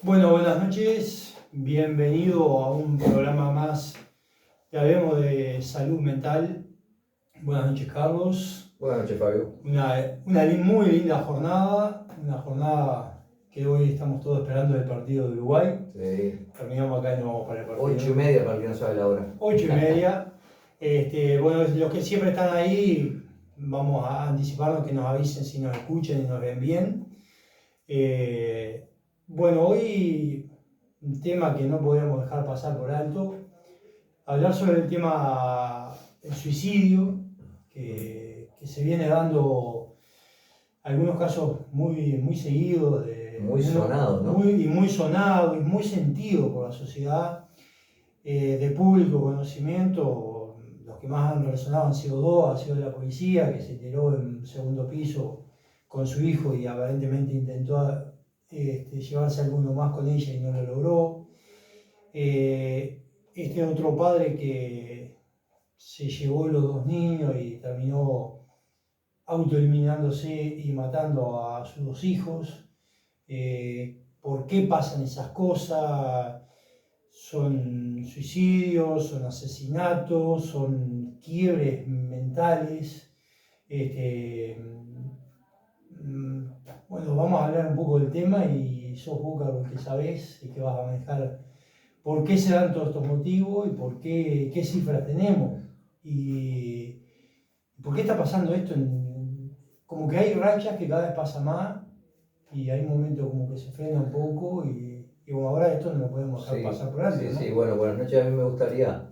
Bueno, buenas noches, bienvenido a un programa más que hablemos de salud mental. Buenas noches, Carlos. Buenas noches, Fabio. Muy linda jornada, una jornada que hoy estamos todos esperando del partido de Uruguay. Sí. Terminamos acá y nos vamos para el partido. 8:30 para el que no sabe la hora. 8:30. Bueno, los que siempre están ahí, vamos a anticiparnos que nos avisen si nos escuchan y nos ven bien. Bueno, hoy un tema que no podemos dejar pasar por alto, hablar sobre el tema del suicidio, que se viene dando algunos casos muy seguidos, Muy sonado, ¿no? Muy sonado y muy sentido por la sociedad, de público conocimiento. Los que más han resonado han sido dos, ha sido la policía, que se tiró en un segundo piso con su hijo y aparentemente intentó llevarse a alguno más con ella y no lo logró. Este otro padre que se llevó los dos niños y terminó autoeliminándose y matando a sus dos hijos. ¿Por qué pasan esas cosas? ¿Son suicidios, son asesinatos, son quiebres mentales? Bueno, vamos a hablar un poco del tema y sos vos, Carlos, que sabés y que vas a manejar por qué se dan todos estos motivos y por qué cifras tenemos y por qué está pasando esto. Como que hay rachas que cada vez pasa más y hay momentos como que se frena un poco y bueno, ahora esto no lo podemos dejar pasar por alto, ¿no? Sí, bueno, buenas noches. A mí me gustaría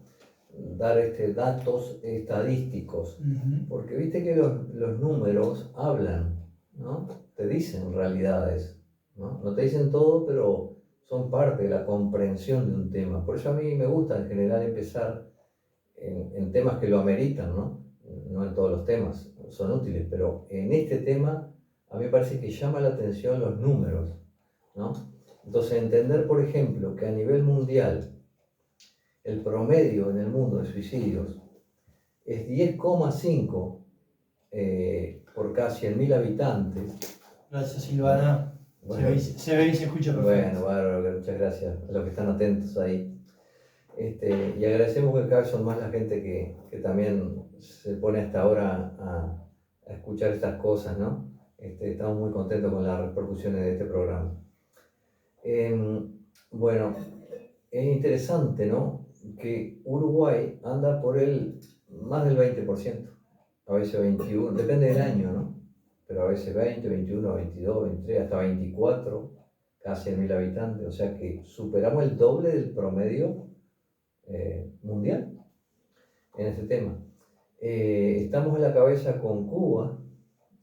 dar datos estadísticos, porque viste que los números hablan, ¿no? Te dicen realidades, ¿no? No te dicen todo, pero son parte de la comprensión de un tema. Por eso a mí me gusta en general empezar en temas que lo ameritan, ¿no? No en todos los temas son útiles, pero en este tema a mí me parece que llama la atención los números, ¿no? Entonces, entender, por ejemplo, que a nivel mundial el promedio en el mundo de suicidios es 10,5 por cada 100.000 habitantes. Gracias, Silvana. Bueno, se ve y se escucha perfecto. Bueno, bárbaro, muchas gracias a los que están atentos ahí. Y agradecemos que cada vez son más la gente que también se pone hasta ahora a escuchar estas cosas, ¿no? Estamos muy contentos con las repercusiones de este programa. Bueno, es interesante, ¿no? Que Uruguay anda por más del 20%, a veces 21%, depende del año, ¿no? Pero a veces 20, 21, 22, 23, hasta 24, cada 100.000 habitantes, o sea que superamos el doble del promedio mundial en ese tema. Estamos en la cabeza con Cuba,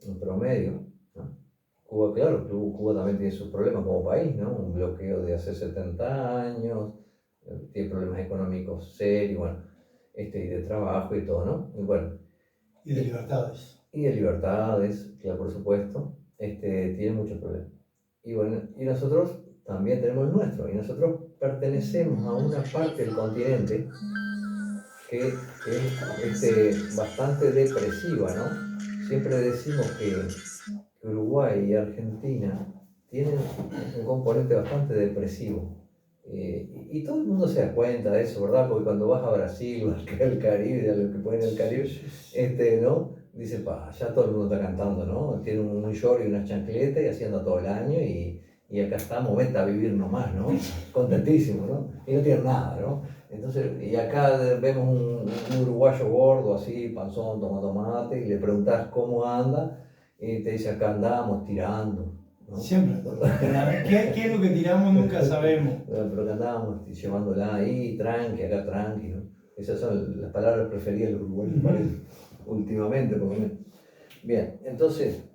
en promedio, ¿no? Cuba, claro, Cuba también tiene sus problemas como país, ¿no? Un bloqueo de hace 70 años, tiene problemas económicos serios, bueno, y de trabajo y todo, ¿no? Y bueno. Y de libertades. Y de libertades, claro, por supuesto, tiene muchos problemas. Y bueno, y nosotros también tenemos el nuestro, y nosotros pertenecemos a una parte del continente que es bastante depresiva, ¿no? Siempre decimos que Uruguay y Argentina tienen un componente bastante depresivo. Y todo el mundo se da cuenta de eso, ¿verdad? Porque cuando vas a Brasil o al Caribe, a lo que pueden el Caribe, ¿no? Dice, ya todo el mundo está cantando, ¿no? Tiene un short y una chancleta y haciendo todo el año y acá estamos, vete a vivir nomás, ¿no? Contentísimo, ¿no? Y no tienen nada, ¿no? Entonces, y acá vemos un uruguayo gordo, así, panzón, toma tomate, y le preguntas cómo anda, y te dice, acá andamos tirando, ¿no? Siempre. ¿Qué es lo que tiramos? Nunca sabemos. Pero que andábamos llevándola ahí, tranqui, acá tranqui, ¿no? Esas son las palabras preferidas de los uruguayos, parece, últimamente, porque... Bien, entonces,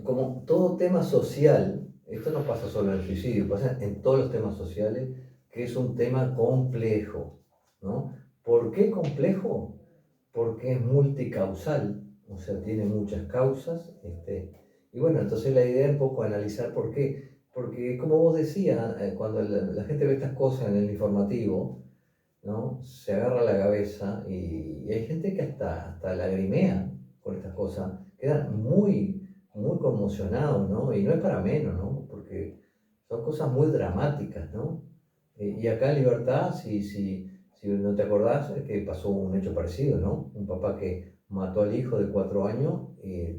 como todo tema social, esto no pasa solo en el suicidio, pasa en todos los temas sociales, que es un tema complejo, ¿no? ¿Por qué complejo? Porque es multicausal, o sea, tiene muchas causas, y bueno, entonces la idea es un poco analizar por qué, porque como vos decías, cuando la gente ve estas cosas en el informativo, ¿no? Se agarra la cabeza y hay gente que hasta lagrimea por estas cosas, quedan muy conmocionados, ¿no? Y no es para menos, ¿no? Porque son cosas muy dramáticas, ¿no? Y acá en Libertad, si no te acordás, es que pasó un hecho parecido, ¿no? Un papá que mató al hijo de 4 años,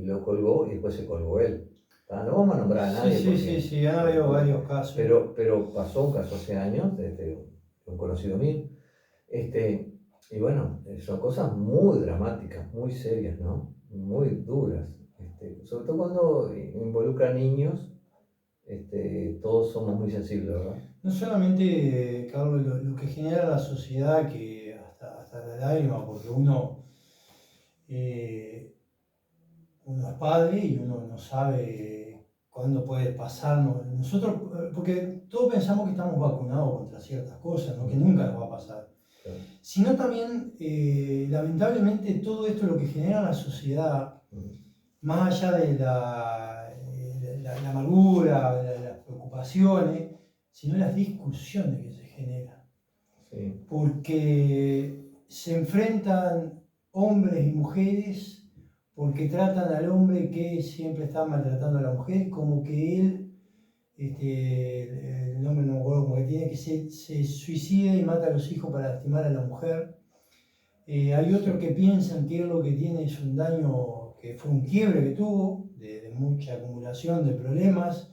lo colgó y después se colgó él. No vamos a nombrar a Sí, nadie sí, sí, porque, sí, han habido varios casos. pero pasó un caso hace años, un conocido mío, y bueno, son cosas muy dramáticas, muy serias, ¿no? Muy duras, sobre todo cuando involucra a niños, todos somos muy sensibles, ¿verdad? No solamente, Carlos, lo que genera la sociedad, que hasta la lágrima, porque eh, uno es padre y uno no sabe cuándo puede pasarnos. Nosotros, porque todos pensamos que estamos vacunados contra ciertas cosas, ¿no? Que nunca nos va a pasar. Claro. Sino también, lamentablemente, todo esto lo que genera la sociedad, más allá de la amargura, de las preocupaciones, sino las discusiones que se generan. Sí. Porque se enfrentan hombres y mujeres, porque tratan al hombre que siempre está maltratando a la mujer, como que él, el hombre no me acuerdo cómo que tiene, que se suicida y mata a los hijos para lastimar a la mujer. Hay otros que piensan que él lo que tiene es un daño, que fue un quiebre que tuvo, de mucha acumulación de problemas,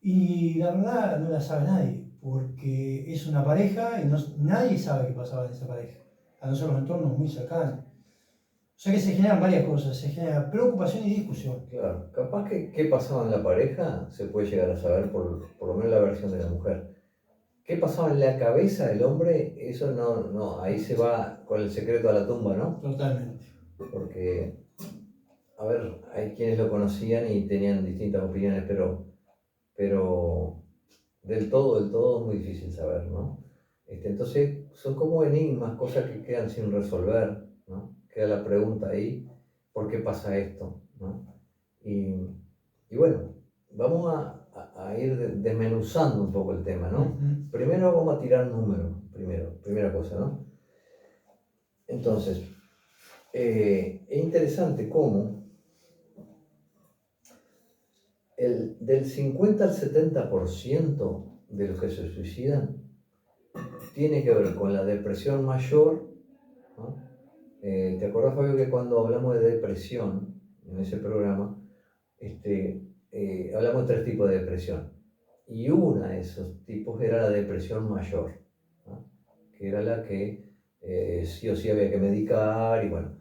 y la verdad no la sabe nadie, porque es una pareja y nadie sabe qué pasaba en esa pareja, a no ser los entornos muy cercanos. O sea que se generan varias cosas, se genera preocupación y discusión. Claro, capaz que qué pasaba en la pareja se puede llegar a saber por lo menos la versión de la mujer. ¿Qué pasaba en la cabeza del hombre? Eso no, ahí se va con el secreto a la tumba, ¿no? Totalmente. Porque, a ver, hay quienes lo conocían y tenían distintas opiniones, pero del todo es muy difícil saber, ¿no? Entonces, son como enigmas, cosas que quedan sin resolver, ¿no? Queda la pregunta ahí, ¿por qué pasa esto? ¿No? Y bueno, vamos a ir desmenuzando un poco el tema, ¿no? Primero vamos a tirar números, primera cosa, ¿no? Entonces, es interesante cómo del 50 al 70% de los que se suicidan tiene que ver con la depresión mayor, ¿no? ¿Te acordás, Fabio, que cuando hablamos de depresión en ese programa, hablamos de 3 tipos de depresión? Y una de esos tipos era la depresión mayor, ¿no? Que era la que sí o sí había que medicar, y bueno,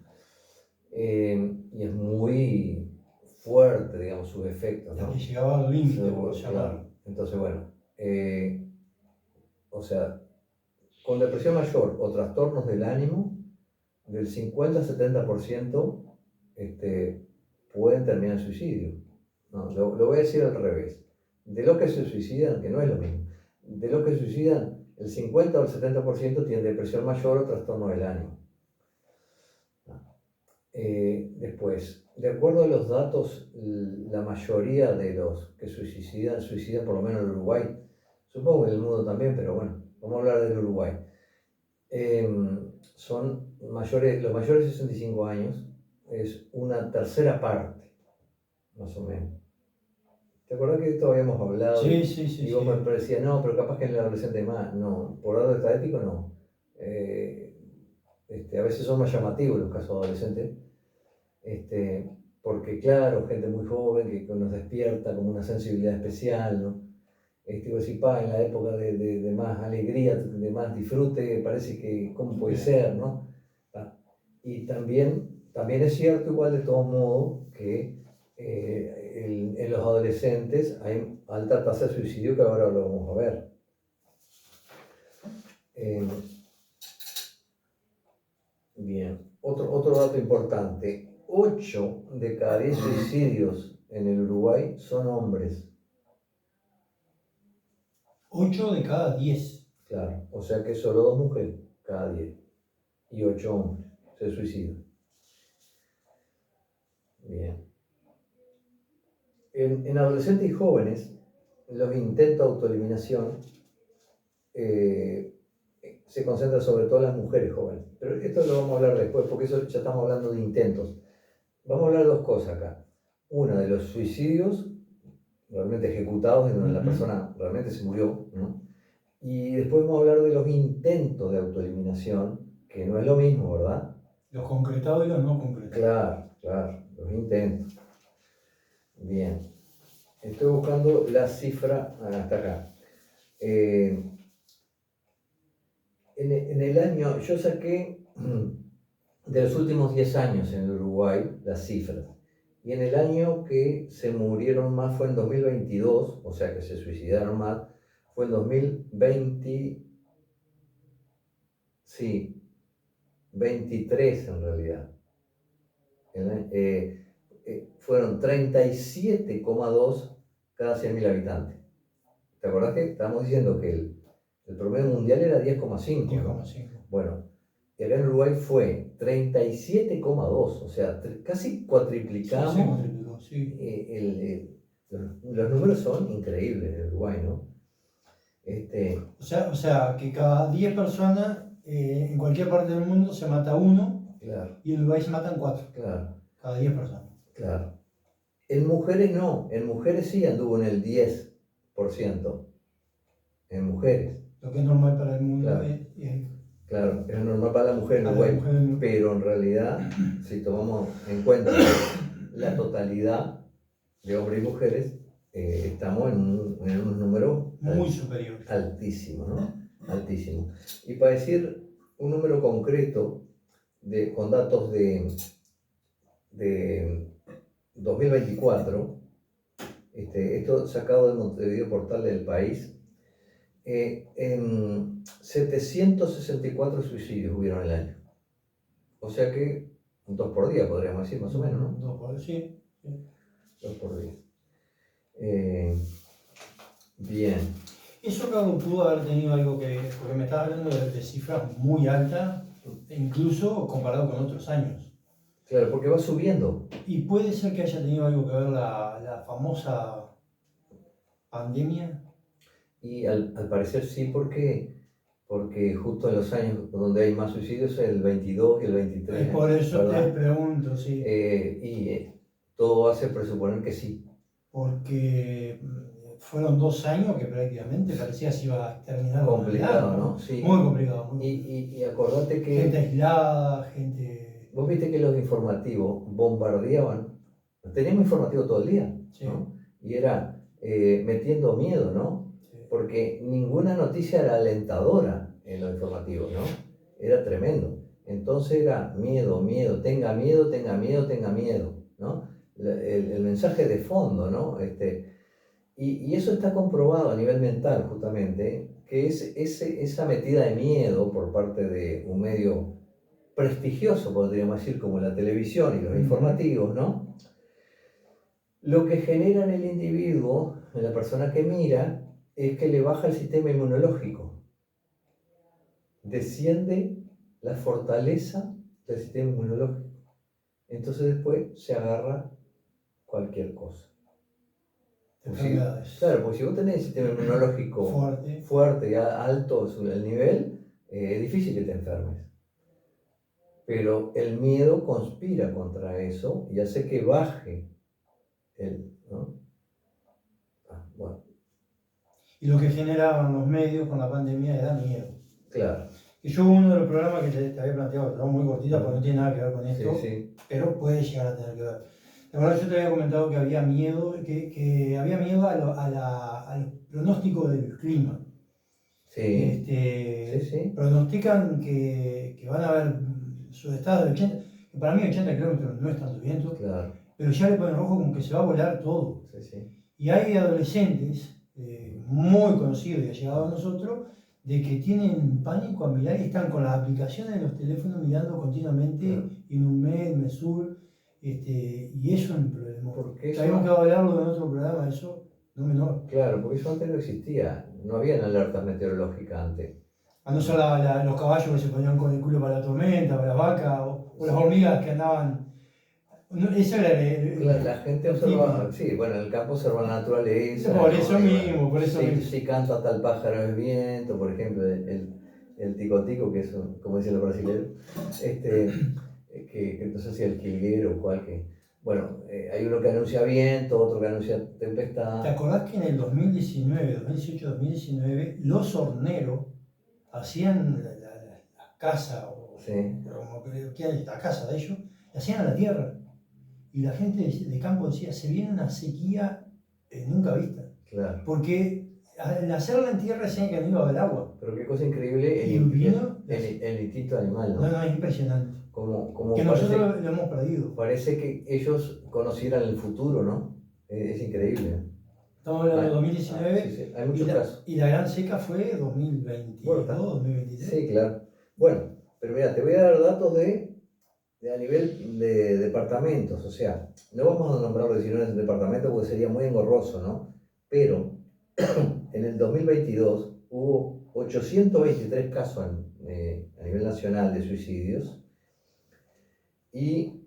y es muy fuerte, digamos, sus efectos, ¿no? La que llegaba al límite, por llamarlo. Entonces, bueno, o sea, con depresión mayor o trastornos del ánimo, del 50 al 70% pueden terminar en suicidio. No, lo voy a decir al revés. De los que se suicidan, que no es lo mismo, de los que se suicidan, el 50 o el 70% tienen depresión mayor o trastorno del ánimo. Después, de acuerdo a los datos, la mayoría de los que suicidan por lo menos en Uruguay, supongo que en el mundo también, pero bueno, vamos a hablar del Uruguay. Son los mayores de 65 años, es una tercera parte, más o menos. ¿Te acuerdas que esto habíamos hablado? Sí. Y vos me parecías, no, pero capaz que en el adolescente más. No, por orden estadístico no. A veces son más llamativos los casos adolescentes, porque claro, gente muy joven que nos despierta como una sensibilidad especial, ¿no? En la época de más alegría, de más disfrute, parece que, ¿cómo puede ser, no? Y también es cierto, igual de todos modos, que en los adolescentes hay alta tasa de suicidio, que ahora lo vamos a ver. Bien, otro dato importante: 8 de cada 10 suicidios en el Uruguay son hombres. 8 de cada 10. Claro, o sea que solo 2 mujeres cada 10 y 8 hombres se suicidan. Bien. En adolescentes y jóvenes, los intentos de autoeliminación se concentran sobre todo en las mujeres jóvenes. Pero esto lo vamos a hablar después, porque eso ya estamos hablando de intentos. Vamos a hablar de 2 cosas acá. Una, de los suicidios realmente ejecutados, en donde la persona realmente se murió, ¿no? Y después vamos a hablar de los intentos de autoeliminación, que no es lo mismo, ¿verdad? Los concretados y los no concretados. Claro, los intentos. Bien, estoy buscando la cifra hasta acá. En el año, yo saqué de los últimos 10 años en Uruguay las cifras. Y en el año que se murieron más fue en 2022, o sea que se suicidaron más, fue en 2020, sí, 23 en realidad. Fueron 37,2 cada 100.000 habitantes. ¿Te acordás que estábamos diciendo que el promedio mundial era 10,5? 10,5. Bueno, acá en Uruguay fue 37,2, o sea, casi cuatriplicamos. Sí, cuatriplicó, sí. Los números son increíbles en Uruguay, ¿no? O sea, que cada 10 personas en cualquier parte del mundo se mata uno, claro, y en Uruguay se matan 4, claro, cada 10 personas. claro. En mujeres no, en mujeres sí anduvo en el 10%, en mujeres. Lo que es normal para el mundo Claro. Claro, es normal para la mujer en Uruguay, pero en realidad, si tomamos en cuenta la totalidad de hombres y mujeres, estamos en unos números muy superiores. Altísimos, ¿no? Altísimos. Y para decir un número concreto, con datos de 2024, esto sacado del Montevideo Portal del País, en 764 suicidios hubieron el año. O sea que 2 por día podríamos decir, más o menos, ¿no? 2 por día, sí. 2 por día. Bien. Eso claro pudo haber tenido algo que, porque me estaba hablando de cifras muy altas, incluso comparado con otros años. Claro, porque va subiendo. Y puede ser que haya tenido algo que ver la famosa pandemia. Y al parecer sí, porque justo en los años donde hay más suicidios es el 22 y el 23. Y por eso ¿verdad? te pregunto, sí. Todo hace presuponer que sí. Porque fueron 2 años que prácticamente parecía que se iba a terminar. Complicado, ¿no? Sí. Muy complicado. Y acordate que... Gente aislada, gente... Vos viste que los informativos bombardeaban, teníamos informativo todo el día, Sí. ¿no? Y era metiendo miedo, ¿no? Sí. Porque ninguna noticia era alentadora en los informativos, ¿no? Era tremendo. Entonces era miedo, tenga miedo, ¿no? El mensaje de fondo, ¿no? Y eso está comprobado a nivel mental, justamente, que esa metida de miedo por parte de un medio prestigioso, podríamos decir, como la televisión y los informativos, ¿no? Lo que genera en el individuo, en la persona que mira, es que le baja el sistema inmunológico. Desciende la fortaleza del sistema inmunológico. Entonces después se agarra cualquier cosa. Claro, porque si vos tenés el sistema inmunológico fuerte y alto el nivel, es difícil que te enfermes. Pero el miedo conspira contra eso y hace que baje ¿no? Bueno. Y lo que generaban los medios con la pandemia era miedo. Claro. Y yo uno de los programas que te había planteado, pero muy cortita, porque no tiene nada que ver con esto, sí. Pero puede llegar a tener que ver. La verdad, yo te había comentado que había miedo, que había miedo al pronóstico del clima. Sí. Pronostican que van a haber sudestadas de 80, que para mí 80 kilómetros no es tanto viento, claro. Pero ya le ponen rojo como que se va a volar todo. Sí. Y hay adolescentes muy conocidos y allegados a nosotros de que tienen pánico a mirar y están con las aplicaciones de los teléfonos mirando continuamente Inunmed, Mesur, y eso es un problema. Sabemos que va a hablarlo en otro programa, eso no menor. Claro, porque eso antes no existía, no habían alertas meteorológicas antes. A no ser los caballos que se ponían con el culo para la tormenta, para las vacas, o las hormigas que andaban. No, eso era la gente observa, sí, bueno, en el campo observa la naturaleza. Por eso mismo, por eso mismo. Si canta tal pájaro es viento, por ejemplo, el tico-tico, que es, como dicen los brasileños, que entonces hacía el jilguero o cualquier. bueno, hay uno que anuncia viento, otro que anuncia tempestad. ¿Te acordás que en el 2019, 2018, 2019, los horneros hacían la casa, o Sí, como que era la casa de ellos, la hacían a la tierra? Y la gente de campo decía, se viene una sequía nunca vista. claro. Porque al hacerla en tierra decían que no iba a haber agua. Pero qué cosa increíble Y vino, el instinto animal, ¿no? no, es impresionante. Como Que parece, nosotros lo hemos perdido. parece que ellos conocieran el futuro, ¿no? Es increíble. Estamos hablando de Sí, 2019 sí, hay muchos casos. y la gran seca fue 2022, Bueno, 2023. sí, claro. Bueno, pero mira, te voy a dar datos de a nivel de departamentos, o sea, no vamos a nombrar los 19 departamentos porque sería muy engorroso, ¿no? Pero en el 2022 hubo 823 casos a nivel nacional de suicidios y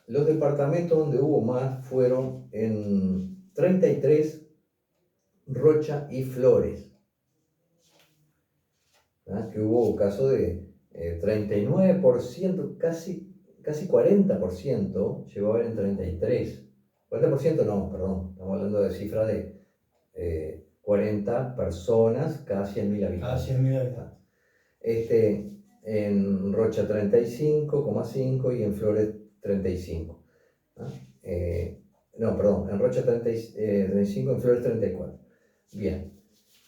los departamentos donde hubo más fueron en 33, Rocha y Flores, ¿verdad? Que hubo casos de 39%, casi 40% llegó a haber en 33. 40% no, perdón, estamos hablando de cifras de 40 personas cada 100.000 habitantes. Cada 100.000 habitantes. En Rocha 35,5 y en Flores 35. ¿Ah? No, perdón, en Rocha 35, en Flores 34. Bien,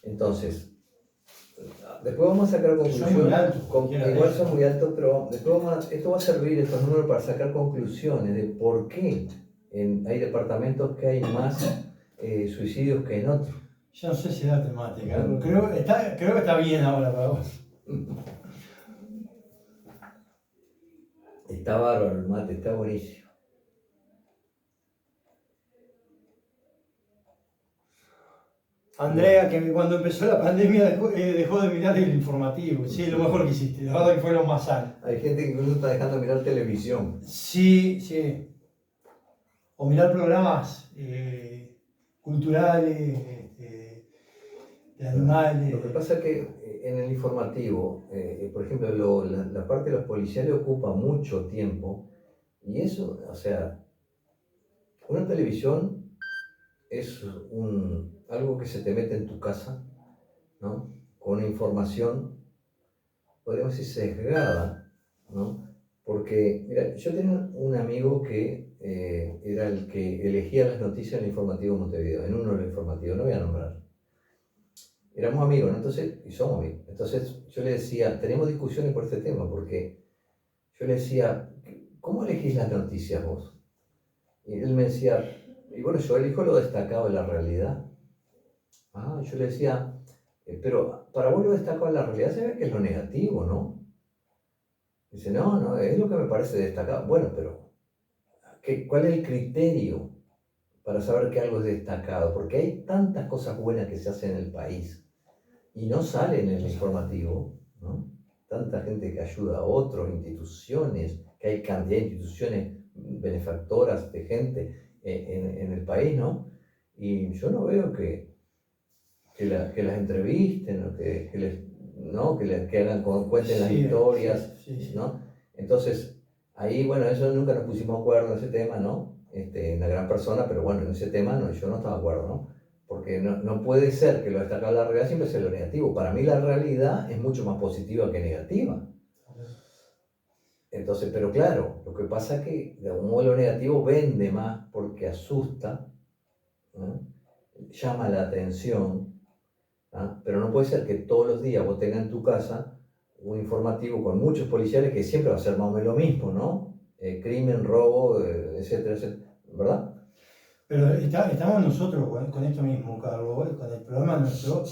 entonces, después vamos a sacar conclusiones. Son muy altos. Igual son muy altos, pero después esto va a servir, estos números, para sacar conclusiones de por qué hay departamentos que hay más suicidios que en otros. Yo no sé si era temática, pero creo que está bien ahora para vos. Está bárbaro el mate, está buenísimo. Andrea, que cuando empezó la pandemia dejó de mirar el informativo. Sí, lo mejor que hiciste, la verdad que fue lo más sano. Hay gente que incluso está dejando de mirar televisión. Sí, sí. O mirar programas culturales, de animales. Lo que pasa es que en el informativo, por ejemplo, la parte de los policiales ocupa mucho tiempo y eso, o sea, una televisión es algo que se te mete en tu casa, ¿no? Con información, podríamos decir, sesgada, ¿no? Porque, mira, yo tenía un amigo que era el que elegía las noticias en el informativo de Montevideo, en uno de los informativos, no voy a nombrar. Éramos amigos, ¿no? Entonces, y somos amigos. Entonces yo le decía, tenemos discusiones por este tema, porque yo le decía, ¿cómo elegís las noticias vos? Y él me decía, y bueno, yo elijo lo destacado de la realidad. Ah, yo le decía, pero para vos lo destacado de la realidad se ve que es lo negativo, ¿no? Dice, no, es lo que me parece destacado. Bueno, pero ¿cuál es el criterio para saber que algo es destacado? Porque hay tantas cosas buenas que se hacen en el país y no salen en el informativo, ¿no? Tanta gente que ayuda a otros, instituciones, que hay cantidad de instituciones benefactoras de gente en el país, ¿no? Y yo no veo que las entrevisten, o que hagan, cuenten las historias, Sí. ¿no? Entonces, ahí, bueno, eso nunca nos pusimos de acuerdo en ese tema, ¿no? Una gran persona, pero bueno, en ese tema yo no estaba de acuerdo, ¿no? Porque no puede ser que lo destacado de la realidad siempre sea lo negativo. Para mí la realidad es mucho más positiva que negativa. Entonces, pero claro, lo que pasa es que de algún modo lo negativo vende más porque asusta, ¿no? Llama la atención, ¿no? Pero no puede ser que todos los días vos tengas en tu casa un informativo con muchos policiales que siempre va a ser más o menos lo mismo, ¿no? Crimen, robo, etcétera, etcétera, ¿verdad? Pero estamos nosotros con esto mismo, Carlos, con el programa nuestro,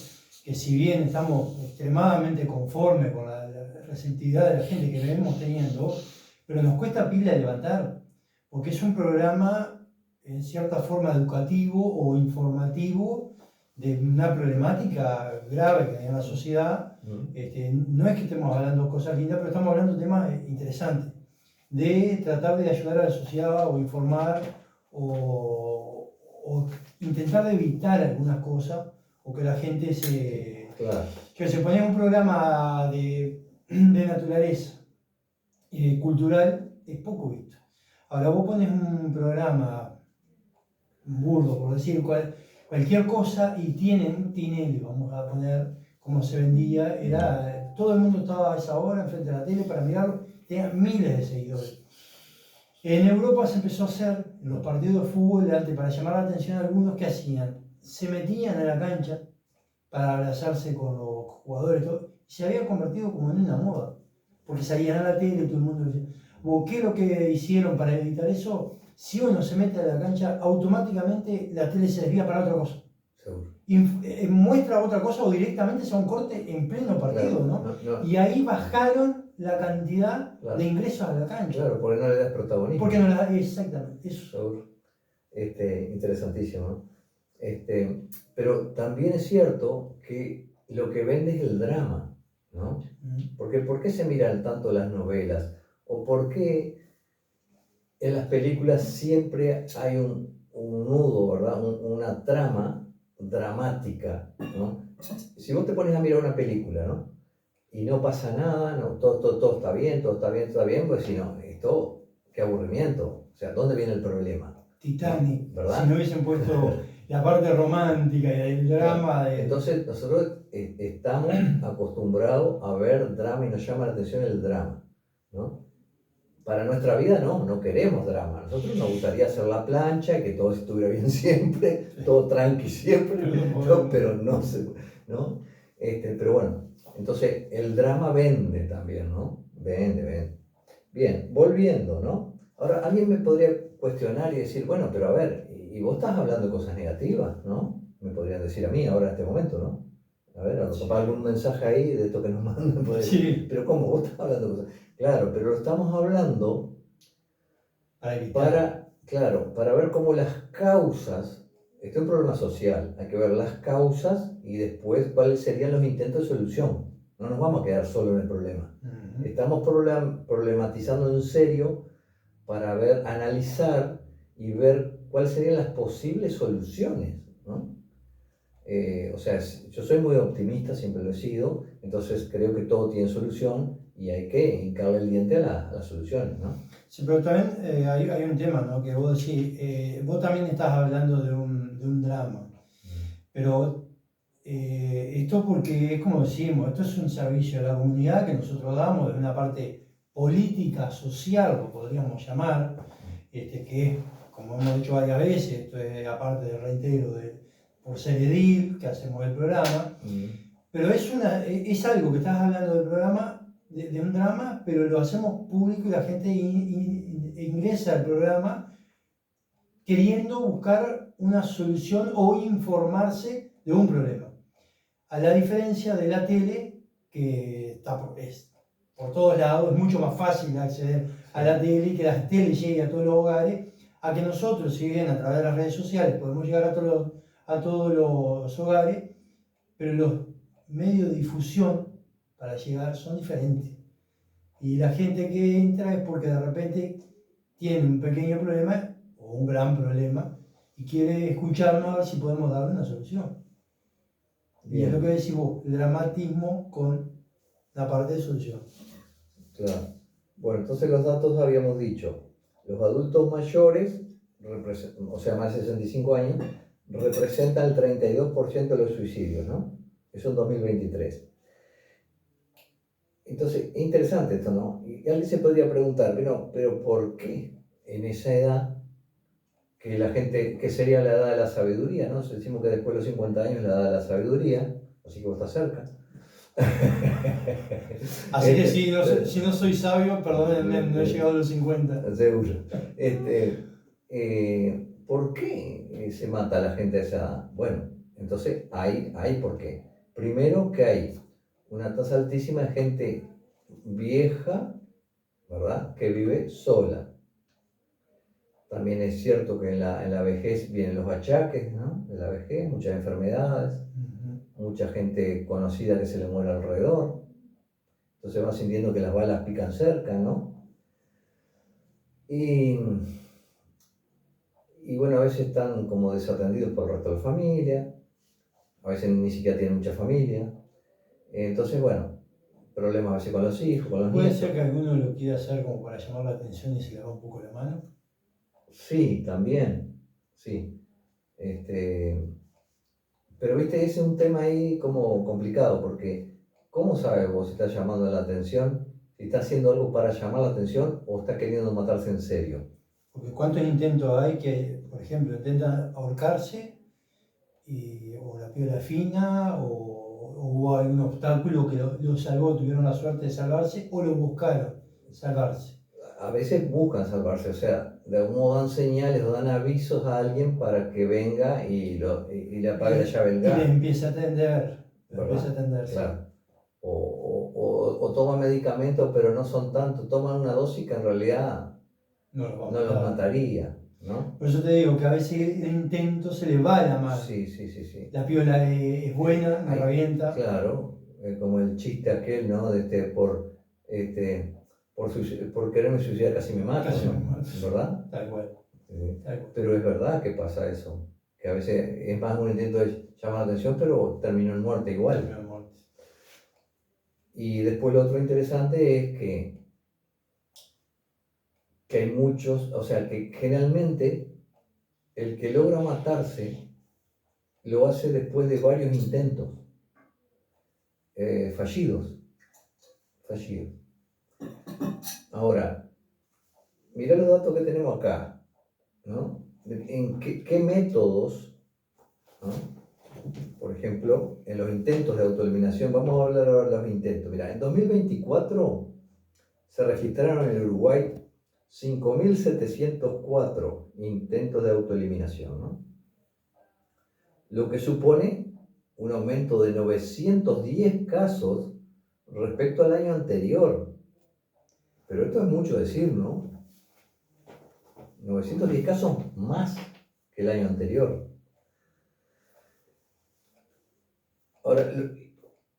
que si bien estamos extremadamente conformes con la receptividad de la gente que venimos teniendo, pero nos cuesta pila levantar, porque es un programa en cierta forma educativo o informativo de una problemática grave que hay en la sociedad. No es que estemos hablando de cosas lindas, pero estamos hablando de temas interesantes, de tratar de ayudar a la sociedad o informar o intentar evitar algunas cosas o que la gente que se ponía un programa de naturaleza cultural es poco visto. Ahora vos pones un programa burdo, por decir cualquier cosa, y Tinelli, vamos a poner como se vendía, era, todo el mundo estaba a esa hora enfrente de la tele para mirarlo, tenía miles de seguidores. En Europa se empezó a hacer, en los partidos de fútbol, antes para llamar la atención a algunos, ¿qué hacían? Se metían a la cancha para abrazarse con los jugadores, todo, y se había convertido como en una moda, porque salían a la tele y todo el mundo decía, ¿qué es lo que hicieron para evitar eso? Si uno se mete a la cancha, automáticamente la tele se desvía para otra cosa. Seguro. Muestra otra cosa o directamente se va un corte en pleno partido, Claro, ¿no? Y ahí bajaron la cantidad claro, de ingresos a la cancha. Claro, porque no le das protagonismo. Porque no le das, exactamente, eso. Seguro. Interesantísimo, ¿no? Pero también es cierto que lo que vende es el drama, ¿no? Porque ¿por qué se miran tanto las novelas? ¿O por qué en las películas siempre hay un nudo, ¿verdad? Una trama dramática, ¿no? Si vos te pones a mirar una película, ¿no? Y no pasa nada, ¿no? Todo está bien, todo está bien, pues si no, esto, qué aburrimiento. O sea, ¿dónde viene el problema? Titanic, ¿verdad? Si no hubiesen puesto la parte romántica y el drama de... Entonces, nosotros estamos acostumbrados a ver drama y nos llama la atención el drama, ¿no? Para nuestra vida no queremos drama. Nosotros nos gustaría hacer la plancha, que todo estuviera bien siempre, todo tranqui siempre, pero no se... ¿no? Pero bueno, entonces el drama vende también, ¿no? Vende. Bien, volviendo, ¿no? Ahora, alguien me podría cuestionar y decir, bueno, pero a ver, y vos estás hablando de cosas negativas, ¿no? Me podrían decir a mí ahora en este momento, ¿no? A ver, a tomar algún mensaje ahí de esto que nos mandan. Sí. Pero ¿cómo? Vos estás hablando de cosas... Claro, pero lo estamos hablando para ver cómo las causas, esto es un problema social, hay que ver las causas y después cuáles serían los intentos de solución. No nos vamos a quedar solo en el problema. Estamos problematizando en serio para ver, analizar y ver cuáles serían las posibles soluciones, ¿no? O sea, yo soy muy optimista, siempre lo he sido, entonces creo que todo tiene solución y hay que hincarle el diente a las soluciones, ¿no? Sí, pero también hay un tema, ¿no? Que vos decís, vos también estás hablando de un drama, pero esto porque es como decimos, esto es un servicio a la comunidad que nosotros damos de una parte política, social, lo podríamos llamar, que es, como hemos dicho varias veces, esto es aparte del reitero por ser edil, que hacemos el programa, pero es algo que estás hablando del programa, de un drama, pero lo hacemos público y la gente ingresa al programa queriendo buscar una solución o informarse de un problema. A la diferencia de la tele, que está por todos lados, es mucho más fácil acceder a la tele y que la tele llegue a todos los hogares, a que nosotros, si bien a través de las redes sociales podemos llegar a todos los hogares, pero los medios de difusión para llegar son diferentes. Y la gente que entra es porque de repente tiene un pequeño problema o un gran problema y quiere escucharnos a ver si podemos darle una solución. Bien. Y es lo que decís vos, el dramatismo con la parte de solución. Claro. Bueno, entonces los datos habíamos dicho, los adultos mayores, o sea, más de 65 años, representan el 32% de los suicidios, ¿no? Eso en 2023. Entonces, es interesante esto, ¿no? Y alguien se podría preguntar, pero ¿por qué en esa edad, que la gente, que sería la edad de la sabiduría, ¿no? Decimos que después de los 50 años es la edad de la sabiduría, así que vos estás cerca. Así que si no soy sabio, perdónenme, no he llegado a los 50. Seguro. ¿Por qué se mata a la gente a esa edad? Bueno, entonces hay por qué. Primero que hay una tasa altísima de gente vieja, ¿verdad?, que vive sola. También es cierto que en la vejez vienen los achaques, ¿no?, de la vejez, muchas enfermedades, mucha gente conocida que se le muere alrededor. Entonces va sintiendo que las balas pican cerca, ¿no? Y bueno, a veces están como desatendidos por el resto de la familia, a veces ni siquiera tienen mucha familia. Entonces, bueno, problemas a veces con los hijos, con los nietos. ¿Puede ser que alguno lo quiera hacer como para llamar la atención y se le va un poco la mano? Sí, también, sí. Pero viste, ese es un tema ahí como complicado, porque ¿cómo sabes vos si estás llamando la atención? Si está haciendo algo para llamar la atención o está queriendo matarse en serio. Porque cuántos intentos hay que, por ejemplo, intentan ahorcarse o la piedra fina o hubo algún obstáculo que lo salvó, tuvieron la suerte de salvarse o lo buscaron salvarse. A veces buscan salvarse, o sea, de algún modo dan señales o dan avisos a alguien para que venga y le apague la llave del Y le gas, empieza a atender, lo empieza a ¿verdad? atender, sí. Claro. O toman medicamentos, pero no son tanto, toman una dosis que en realidad No lo va a no los matar. mataría, ¿no? Por eso te digo que a veces el intento se le va a la mano. Sí, sí, sí, sí. La piola es buena, no revienta. Claro, como el chiste aquel, ¿no? Este, por quererme suicidar casi me mato, Casi me ¿no? mato. ¿Verdad? Tal cual, Sí. tal cual. Pero es verdad que pasa eso, que a veces es más un intento de llamar la atención, pero terminó en muerte igual. Terminó en muerte. Y después lo otro interesante es que hay muchos, o sea, que generalmente el que logra matarse lo hace después de varios intentos fallidos. Ahora, mirá los datos que tenemos acá, ¿no? En qué métodos, ¿no? Por ejemplo, en los intentos de autoeliminación, vamos a hablar ahora de los intentos. Mira, en 2024 se registraron en el Uruguay 5.704 intentos de autoeliminación, ¿no? Lo que supone un aumento de 910 casos respecto al año anterior. Pero esto es mucho decir, ¿no? 910 casos más que el año anterior. Ahora,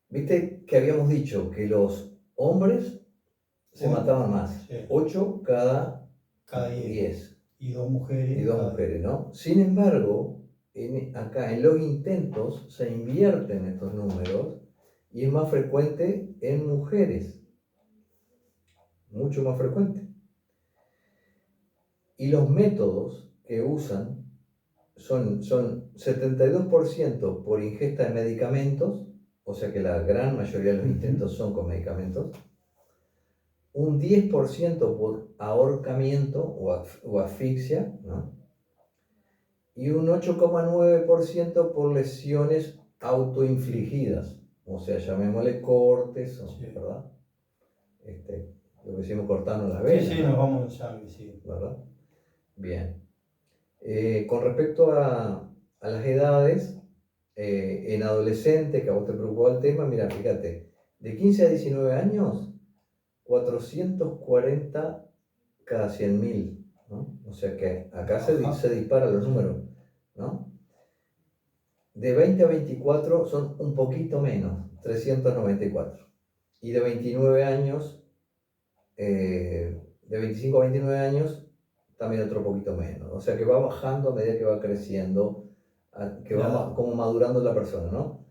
viste que habíamos dicho que los hombres se mataban más, sí. 8 cada 10. Y dos y mujeres. dos mujeres, ¿no? Sin embargo, acá en los intentos se invierten estos números y es más frecuente en mujeres, mucho más frecuente. Y los métodos que usan son 72% por ingesta de medicamentos, o sea que la gran mayoría de los intentos son con medicamentos, un 10% por ahorcamiento o asfixia, ¿no? Y un 8,9% por lesiones autoinfligidas, o sea, llamémosle cortes, Sí. ¿verdad? Lo que decimos cortarnos las venas. Sí, sí, nos vamos en sangre, sí. ¿Verdad? Bien. Con respecto a las edades, en adolescentes, que a vos te preocupó el tema, mira, fíjate, de 15 a 19 años, 440 cada 100.000, ¿no? O sea que acá se disparan los números, ¿no? De 20 a 24 son un poquito menos, 394. Y de 29 años, de 25 a 29 años, también otro poquito menos. O sea que va bajando a medida que va creciendo, que va como madurando la persona, ¿no?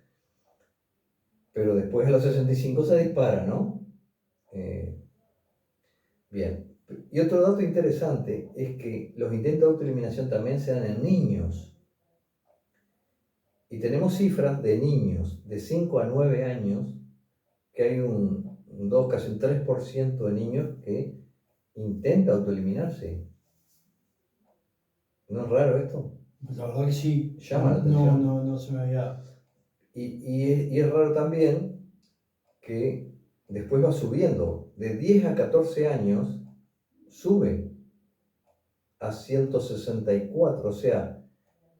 Pero después de los 65 se dispara, ¿no? Bien. Y otro dato interesante es que los intentos de autoeliminación también se dan en niños. Y tenemos cifras de niños de 5 a 9 años, que hay un 2, casi un 3% de niños que intenta autoeliminarse. ¿No es raro esto? La verdad que sí. Llama la atención. No se me había... Y es raro también que después va subiendo. De 10 a 14 años sube a 164. O sea,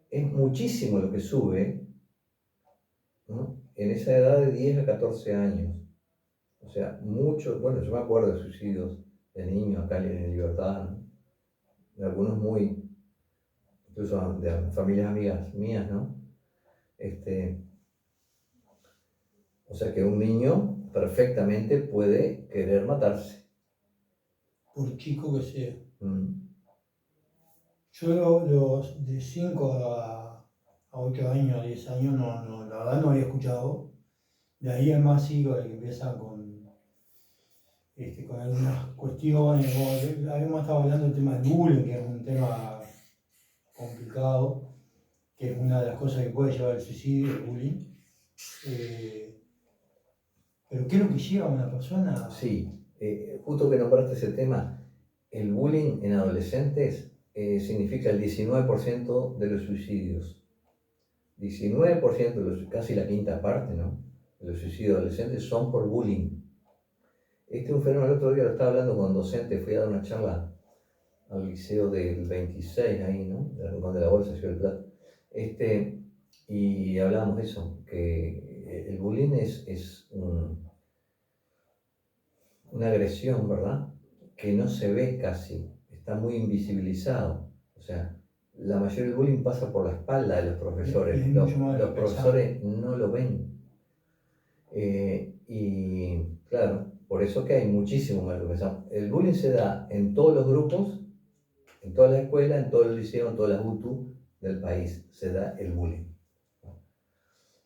es muchísimo lo que sube, ¿no? En esa edad de 10 a 14 años. O sea, mucho. Bueno, yo me acuerdo de suicidios de niños acá en Libertad, ¿no? De algunos incluso de familias amigas mías, ¿no? O sea que un niño perfectamente puede querer matarse. Por chico que sea. Mm. Yo los de 5 a 8 años, 10 años, la verdad no había escuchado. De ahí en más sí, que empiezan con algunas cuestiones. Habíamos estado hablando del tema del bullying, que es un tema complicado, que es una de las cosas que puede llevar al suicidio, el bullying. Pero ¿qué es lo que lleva a una persona? Sí, justo que nombraste ese tema, el bullying en adolescentes significa el 19% de los suicidios. 19%, casi la quinta parte, ¿no?, de los suicidios adolescentes son por bullying. Este es un fenómeno, el otro día lo estaba hablando con docentes, fui a dar una charla al liceo del 26, ahí, ¿no?, del Rincón de la Bolsa, Ciudad del Plata. Y hablábamos de eso, que el bullying es una agresión, ¿verdad?, que no se ve casi, está muy invisibilizado. O sea, la mayoría del bullying pasa por la espalda de los profesores. Los profesores no lo ven. Y claro, por eso que hay muchísimo más lo que pensamos. El bullying se da en todos los grupos, en todas las escuelas, en todos los liceos, en todas las UTU del país. Se da el bullying.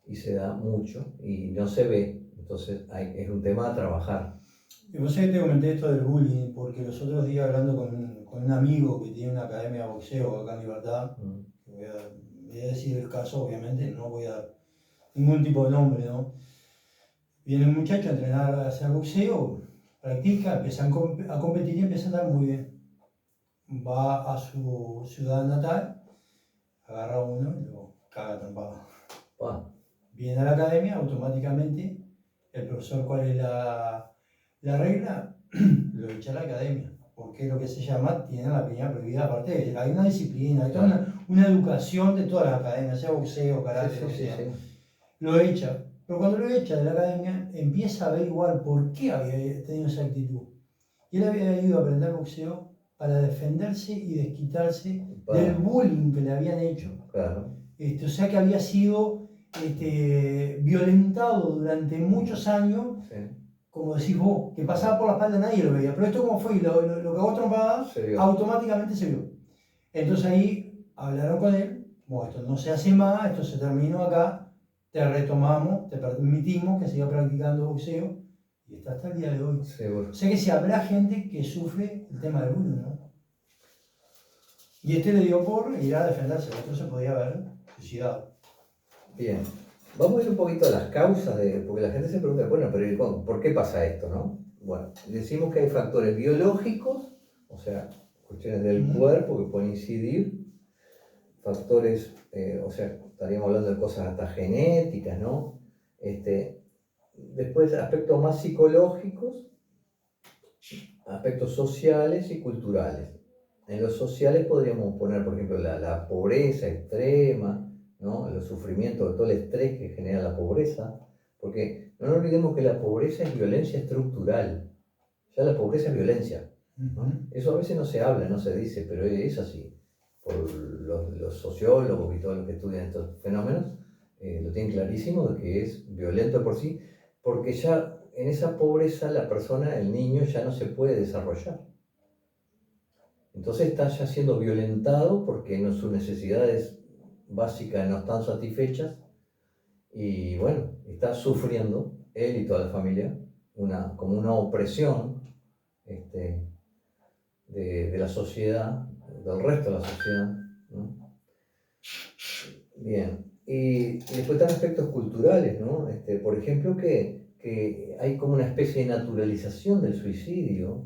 Y se da mucho y no se ve. Entonces es un tema a trabajar. Y vos sabés que te comenté esto del bullying, porque los otros días hablando con un amigo que tiene una academia de boxeo acá en Libertad, voy a decir el caso, obviamente, no voy a dar ningún tipo de nombre, ¿no? Viene un muchacho a entrenar a hacer boxeo, practica, empieza a competir y empieza a andar muy bien. Va a su ciudad natal, agarra a uno y lo caga trompada. Viene a la academia, automáticamente, el profesor, ¿cuál es la regla? Lo echa a la academia, porque lo que se llama, tiene la peña prohibida, aparte hay una disciplina, hay toda una educación de todas las academias, sea boxeo, karate, lo que sea. Lo echa, pero cuando lo echa de la academia, empieza a averiguar por qué había tenido esa actitud. Y él había ido a aprender boxeo para defenderse y desquitarse del bullying que le habían hecho. Claro. O sea que había sido violentado durante muchos años, como decís vos, que pasaba por la espalda nadie lo veía, pero esto como fue, lo que vos trompabas, automáticamente se vio. Entonces ahí hablaron con él, bueno, esto no se hace más, esto se terminó acá, te retomamos, te permitimos que siga practicando boxeo, y está hasta el día de hoy. Seguro. O sea que si habrá gente que sufre el tema del bullying, ¿no? Y le dio por ir a defenderse, el otro se podía haber suicidado. Bien. Vamos a ir un poquito a las causas, porque la gente se pregunta, bueno, pero ¿por qué pasa esto, no? Bueno, decimos que hay factores biológicos, o sea, cuestiones del cuerpo que pueden incidir, factores, o sea, estaríamos hablando de cosas hasta genéticas, ¿no? Después, aspectos más psicológicos, aspectos sociales y culturales. En los sociales podríamos poner, por ejemplo, la pobreza extrema, ¿no?, los sufrimientos, todo el estrés que genera la pobreza, porque no nos olvidemos que la pobreza es violencia estructural, ya la pobreza es violencia, ¿no? Eso a veces no se habla, no se dice, pero es así, por los sociólogos y todos los que estudian estos fenómenos, lo tienen clarísimo de que es violento por sí, porque ya en esa pobreza la persona, el niño, ya no se puede desarrollar. Entonces está ya siendo violentado porque sus necesidades básicas no están satisfechas y bueno, está sufriendo él y toda la familia como una opresión de la sociedad, del resto de la sociedad, ¿no? Bien, y después están aspectos culturales, ¿no? Por ejemplo, que hay como una especie de naturalización del suicidio,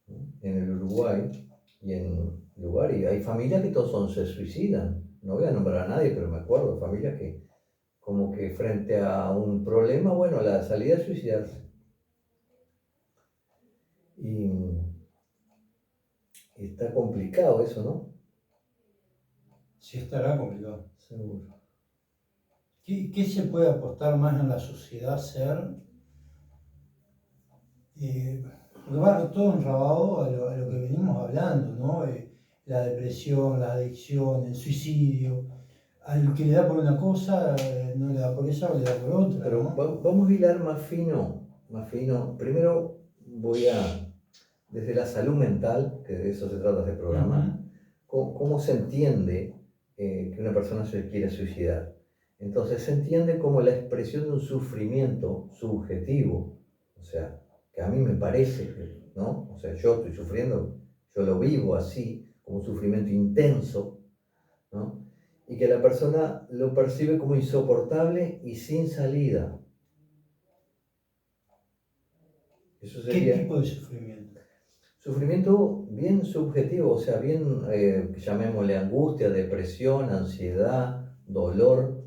¿no?, en el Uruguay y en lugar, y hay familias que todos se suicidan. No voy a nombrar a nadie, pero me acuerdo de familias que como que frente a un problema, bueno, la salida es suicidarse. Y está complicado eso, ¿no? Sí, estará complicado. Seguro. ¿Qué se puede aportar más en la sociedad ser? Porque va todo enrabado a lo que venimos hablando, ¿no? La depresión, la adicción, el suicidio. Al que le da por una cosa, no le da por esa o le da por otra. Pero ¿no? vamos a hilar más fino. Primero voy desde la salud mental, que de eso se trata este programa, cómo se entiende que una persona se quiere suicidar. Entonces se entiende como la expresión de un sufrimiento subjetivo, o sea, que a mí me parece, ¿no? O sea, yo estoy sufriendo, yo lo vivo así, como un sufrimiento intenso, ¿no? Y que la persona lo percibe como insoportable y sin salida. Eso ¿Qué sería tipo de sufrimiento? sufrimiento bien subjetivo, o sea, bien, llamémosle angustia, depresión, ansiedad, dolor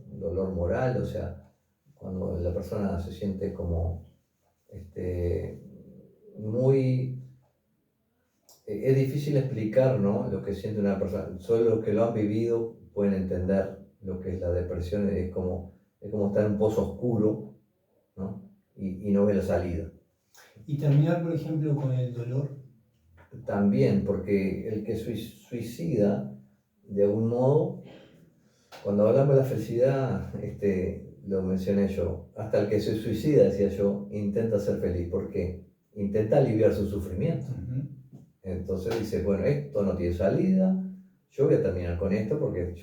moral, o sea, cuando la persona se siente como muy... Es difícil explicar, ¿no?, lo que siente una persona. Solo los que lo han vivido pueden entender lo que es la depresión. Es como estar en un pozo oscuro, ¿no? Y no ve la salida. Y terminar, por ejemplo, con el dolor. También, porque el que suicida, de algún modo, cuando hablamos de la felicidad, lo mencioné yo, hasta el que se suicida, decía yo, intenta ser feliz. ¿Por qué? Intenta aliviar su sufrimiento. Entonces dice, bueno, esto no tiene salida, yo voy a terminar con esto porque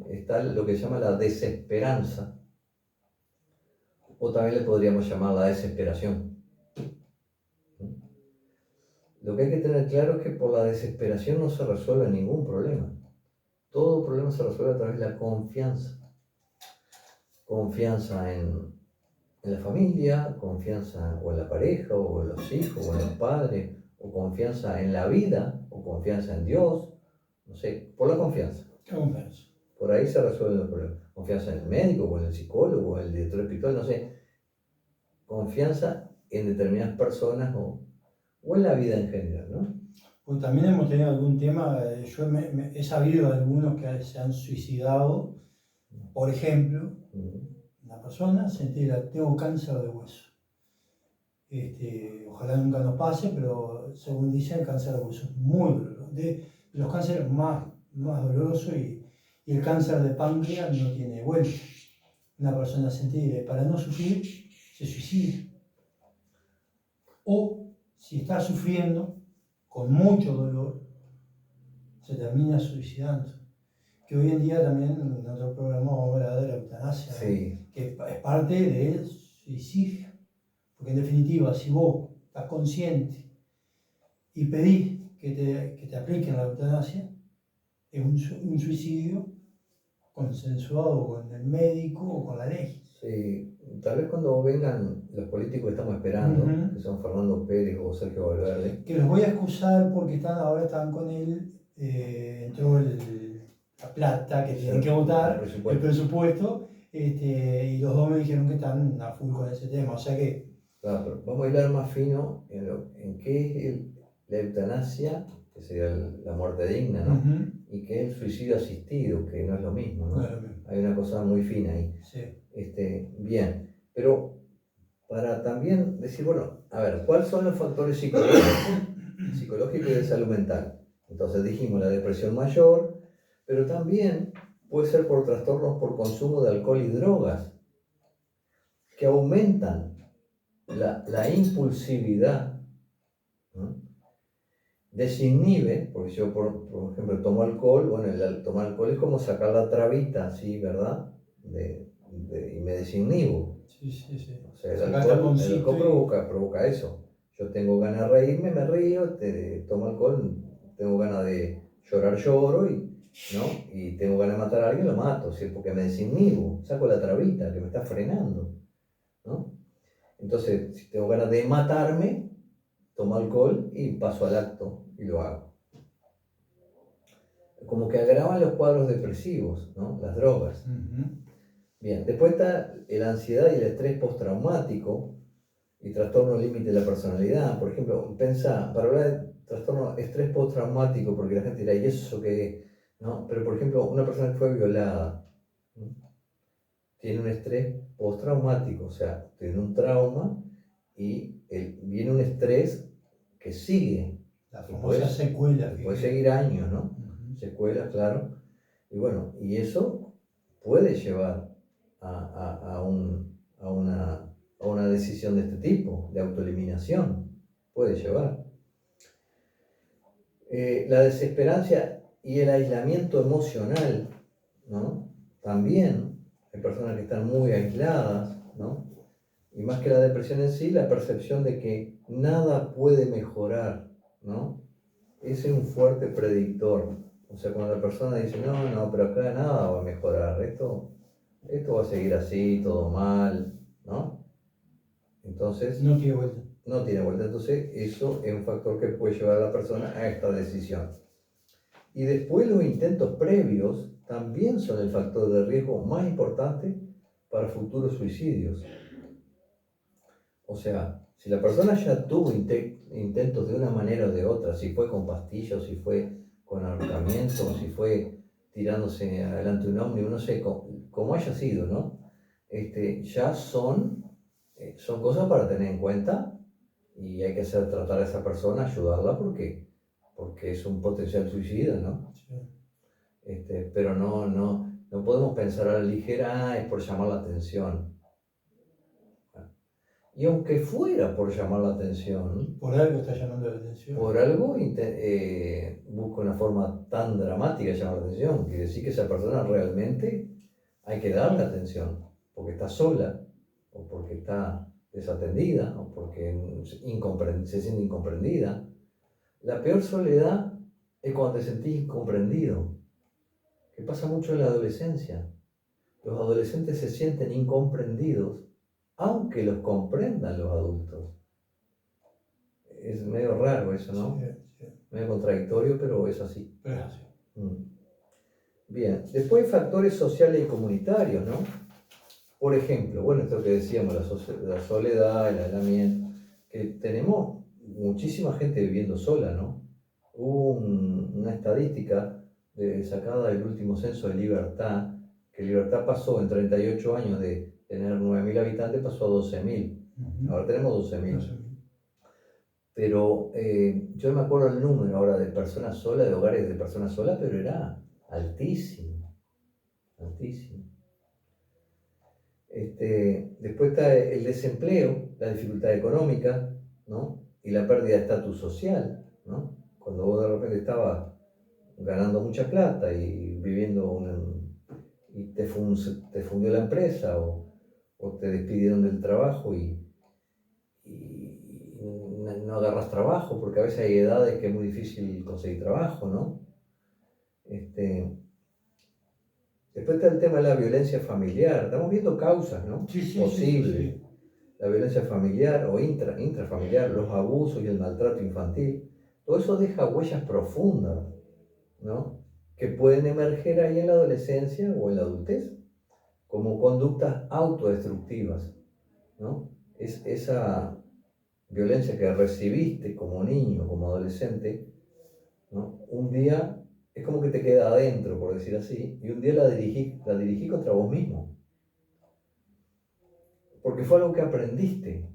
está lo que se llama la desesperanza, o también le podríamos llamar la desesperación. Lo que hay que tener claro es que por la desesperación no se resuelve ningún problema. Todo problema se resuelve a través de la confianza. Confianza en la familia, confianza o en la pareja, o en los hijos, o en los padres, o confianza en la vida, o confianza en Dios, no sé, por la confianza. Confianza. Por ahí se resuelven los problemas. Confianza en el médico, o en el psicólogo, o en el director espiritual, no sé. Confianza en determinadas personas o en la vida en general, ¿no? Pues también hemos tenido algún tema, yo he sabido de algunos que se han suicidado. Por ejemplo, una persona se entera, tengo cáncer de hueso. Ojalá nunca nos pase, pero según dicen, el cáncer de hueso es muy doloroso. De los cánceres más dolorosos, y el cáncer de páncreas no tiene vuelta. Una persona se entera y para no sufrir se suicida. O si está sufriendo con mucho dolor, se termina suicidando. Que hoy en día también en otro programa vamos a hablar de la eutanasia, sí, ¿no? Que es parte del suicidio. Porque en definitiva, si vos estás consciente y pedís que te apliquen la eutanasia, es un suicidio consensuado con el médico o con la ley. sí. Tal vez cuando vengan los políticos que estamos esperando, que son Fernando Pérez o Sergio Valverde. Que los voy a excusar porque ahora están con él, entró la plata que tienen que votar, el presupuesto, y los dos me dijeron que están a full con ese tema, o sea que... Claro, pero vamos a hilar más fino en qué es la eutanasia, que sería la muerte digna, ¿no? Y qué es el suicidio asistido, que no es lo mismo, ¿no? No es lo mismo. Hay una cosa muy fina ahí. Sí. Bien, pero para también decir, bueno, a ver, ¿cuáles son los factores psicológicos y de salud mental? Entonces dijimos la depresión mayor, pero también puede ser por trastornos por consumo de alcohol y drogas, que aumentan la impulsividad, ¿no? Desinhibe, porque yo por ejemplo tomo alcohol, bueno, el tomar alcohol es como sacar la trabita, así, ¿verdad? Y me desinhibo. Sí. O sea, el alcohol provoca eso. Yo tengo ganas de reírme, me río, tomo alcohol, tengo ganas de llorar, lloro, ¿no? Y tengo ganas de matar a alguien, lo mato, ¿sí? Porque me desinhibo, saco la trabita que me está frenando, ¿no? Entonces, si tengo ganas de matarme, tomo alcohol y paso al acto y lo hago. Como que agravan los cuadros depresivos, ¿no? Las drogas. Bien, después está la ansiedad y el estrés postraumático y trastorno límite de la personalidad. Por ejemplo, para hablar de trastorno estrés postraumático, porque la gente dirá, ¿y eso qué es? ¿No? Pero por ejemplo, una persona que fue violada, ¿no?, tiene un estrés postraumático, o sea, tiene un trauma y viene un estrés que sigue. La famosa secuela. Puede seguir años, ¿no? Secuelas, claro. Y bueno, y eso puede llevar a una decisión de este tipo, de autoeliminación. Puede llevar. La desesperanza y el aislamiento emocional, ¿no? También hay personas que están muy aisladas, ¿no? Y más que la depresión en sí, la percepción de que nada puede mejorar, ¿no? Ese es un fuerte predictor. O sea, cuando la persona dice, no, pero acá nada va a mejorar, esto va a seguir así, todo mal, ¿no? Entonces, No tiene vuelta. no tiene vuelta. Entonces, eso es un factor que puede llevar a la persona a esta decisión. Y después los intentos previos también son el factor de riesgo más importante para futuros suicidios. O sea, si la persona ya tuvo intentos de una manera o de otra, si fue con pastillas, si fue con ahorcamiento, si fue tirándose adelante un ómnibus, no sé, como haya sido, ¿no? Ya son cosas para tener en cuenta y hay que tratar a esa persona, ayudarla porque es un potencial suicida, ¿no? Sí. Pero no podemos pensar a la ligera, es por llamar la atención. Y aunque fuera por llamar la atención, Por algo está llamando la atención. por algo busca una forma tan dramática de llamar la atención, quiere decir que esa persona realmente hay que darle atención, porque está sola, o porque está desatendida, o porque se siente incomprendida. La peor soledad es cuando te sentís incomprendido, que pasa mucho en la adolescencia. Los adolescentes se sienten incomprendidos, aunque los comprendan los adultos. Es medio raro eso, ¿no? Sí, sí. Medio contradictorio, pero es así. Pero es así. Bien, después hay factores sociales y comunitarios, ¿no? Por ejemplo, bueno, esto que decíamos, la soledad, el aislamiento, que tenemos muchísima gente viviendo sola, ¿no? Hubo una estadística sacada del último censo de Libertad, que Libertad pasó en 38 años de tener 9.000 habitantes, pasó a 12.000. Ahora tenemos 12.000. Pero yo no me acuerdo el número ahora de personas solas, de hogares de personas solas, pero era altísimo, altísimo. Después está el desempleo, la dificultad económica, ¿no? Y la pérdida de estatus social, ¿no? Cuando vos de repente estabas ganando mucha plata y viviendo y te fundió la empresa o te despidieron del trabajo y no agarras trabajo, porque a veces hay edades que es muy difícil conseguir trabajo, ¿no? Después está el tema de la violencia familiar. Estamos viendo causas, ¿no? Sí, Posibles. sí. La violencia familiar o intrafamiliar, los abusos y el maltrato infantil. Todo eso deja huellas profundas, ¿no? Que pueden emerger ahí en la adolescencia o en la adultez, como conductas autodestructivas, ¿no? Esa violencia que recibiste como niño, como adolescente, ¿no? Un día es como que te queda adentro, por decir así, y un día la dirigí contra vos mismo. Porque fue algo que aprendiste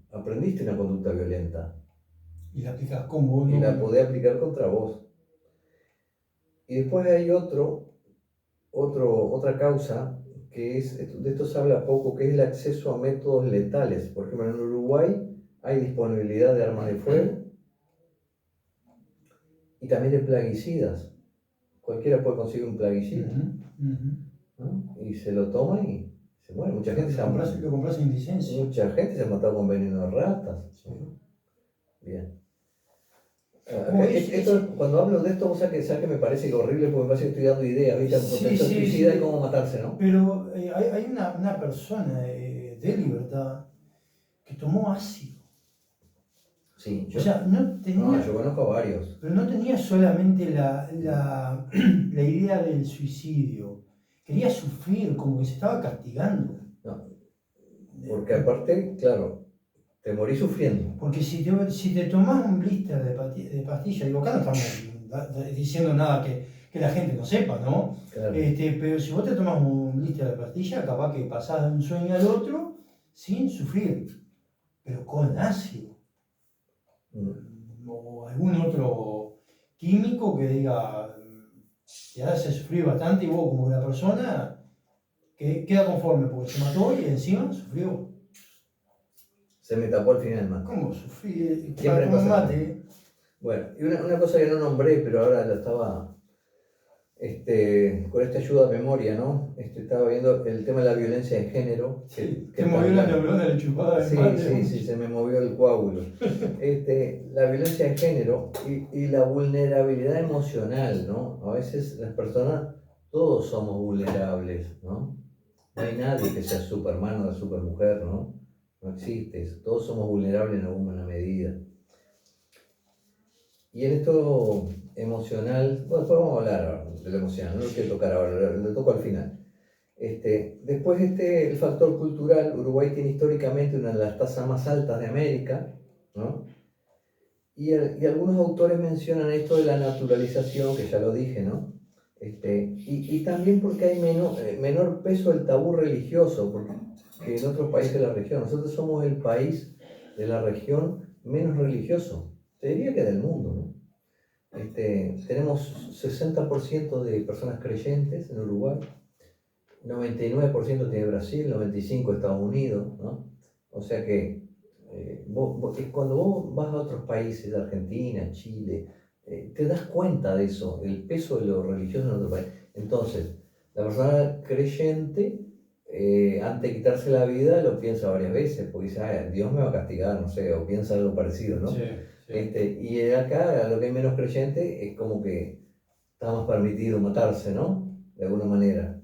una conducta violenta. Y la aplicas con vos. Y la podés aplicar contra vos. Y después hay otra causa, que de esto se habla poco, que es el acceso a métodos letales. Por ejemplo, en Uruguay hay disponibilidad de armas de fuego y también de plaguicidas. Cualquiera puede conseguir un plaguicida, ¿no? Y se lo toma y se muere. Mucha gente lo compras sin licencia. Mucha gente se ha matado con veneno de ratas. Bien. Cuando hablo de esto, sabes que me parece horrible porque me parece que estoy dando ideas, ¿viste? Suicida y cómo matarse, ¿no? Pero hay una persona de Libertad que tomó ácido. Sí, o sea, no tenía, yo conozco a varios. Pero no tenía solamente la idea del suicidio. Quería sufrir, como que se estaba castigando. No, porque aparte, claro, te morís sufriendo. Porque si te tomás un blister de pastilla, digo, acá no estamos diciendo nada que la gente no sepa, ¿no? Claro. Pero si vos te tomás un blister de pastilla, capaz que pasás de un sueño al otro sin sufrir, pero con ácido. O algún otro químico que diga, te hace sufrir bastante y vos como la persona que queda conforme porque se mató y encima sufrió. Se me tapó al final más. ¿Cómo sufrí? Siempre Para pasa. mate. Bueno, y una cosa que no nombré, pero ahora la estaba Con esta ayuda de memoria, ¿no? Estaba viendo el tema de la violencia de género. Sí, te movió la neurona de chupada de Sí, mate. sí, se me movió el coágulo. La violencia de género y la vulnerabilidad emocional, ¿no? A veces las personas, todos somos vulnerables, ¿no? No hay nadie que sea Superman o supermujer, ¿no? No existe eso. Todos somos vulnerables en alguna medida. Y en esto emocional, bueno, después vamos a hablar de lo emocional, no lo quiero tocar ahora, lo toco al final. Después el factor cultural, Uruguay tiene históricamente una de las tasas más altas de América, ¿no? Y algunos autores mencionan esto de la naturalización, que ya lo dije, ¿no? Y también porque hay menor peso del tabú religioso que en otros países de la región. Nosotros somos el país de la región menos religioso, te diría que del mundo, ¿no? Tenemos 60% de personas creyentes en Uruguay, 99% tiene Brasil, 95% Estados Unidos, ¿no? O sea que cuando vos vas a otros países, Argentina, Chile, te das cuenta de eso, el peso de lo religioso en otro país. Entonces, la persona creyente, antes de quitarse la vida, lo piensa varias veces, porque dice, Dios me va a castigar, no sé, o piensa algo parecido, ¿no? Sí, sí. Y acá, a lo que hay menos creyente, es como que está más permitido matarse, ¿no? De alguna manera.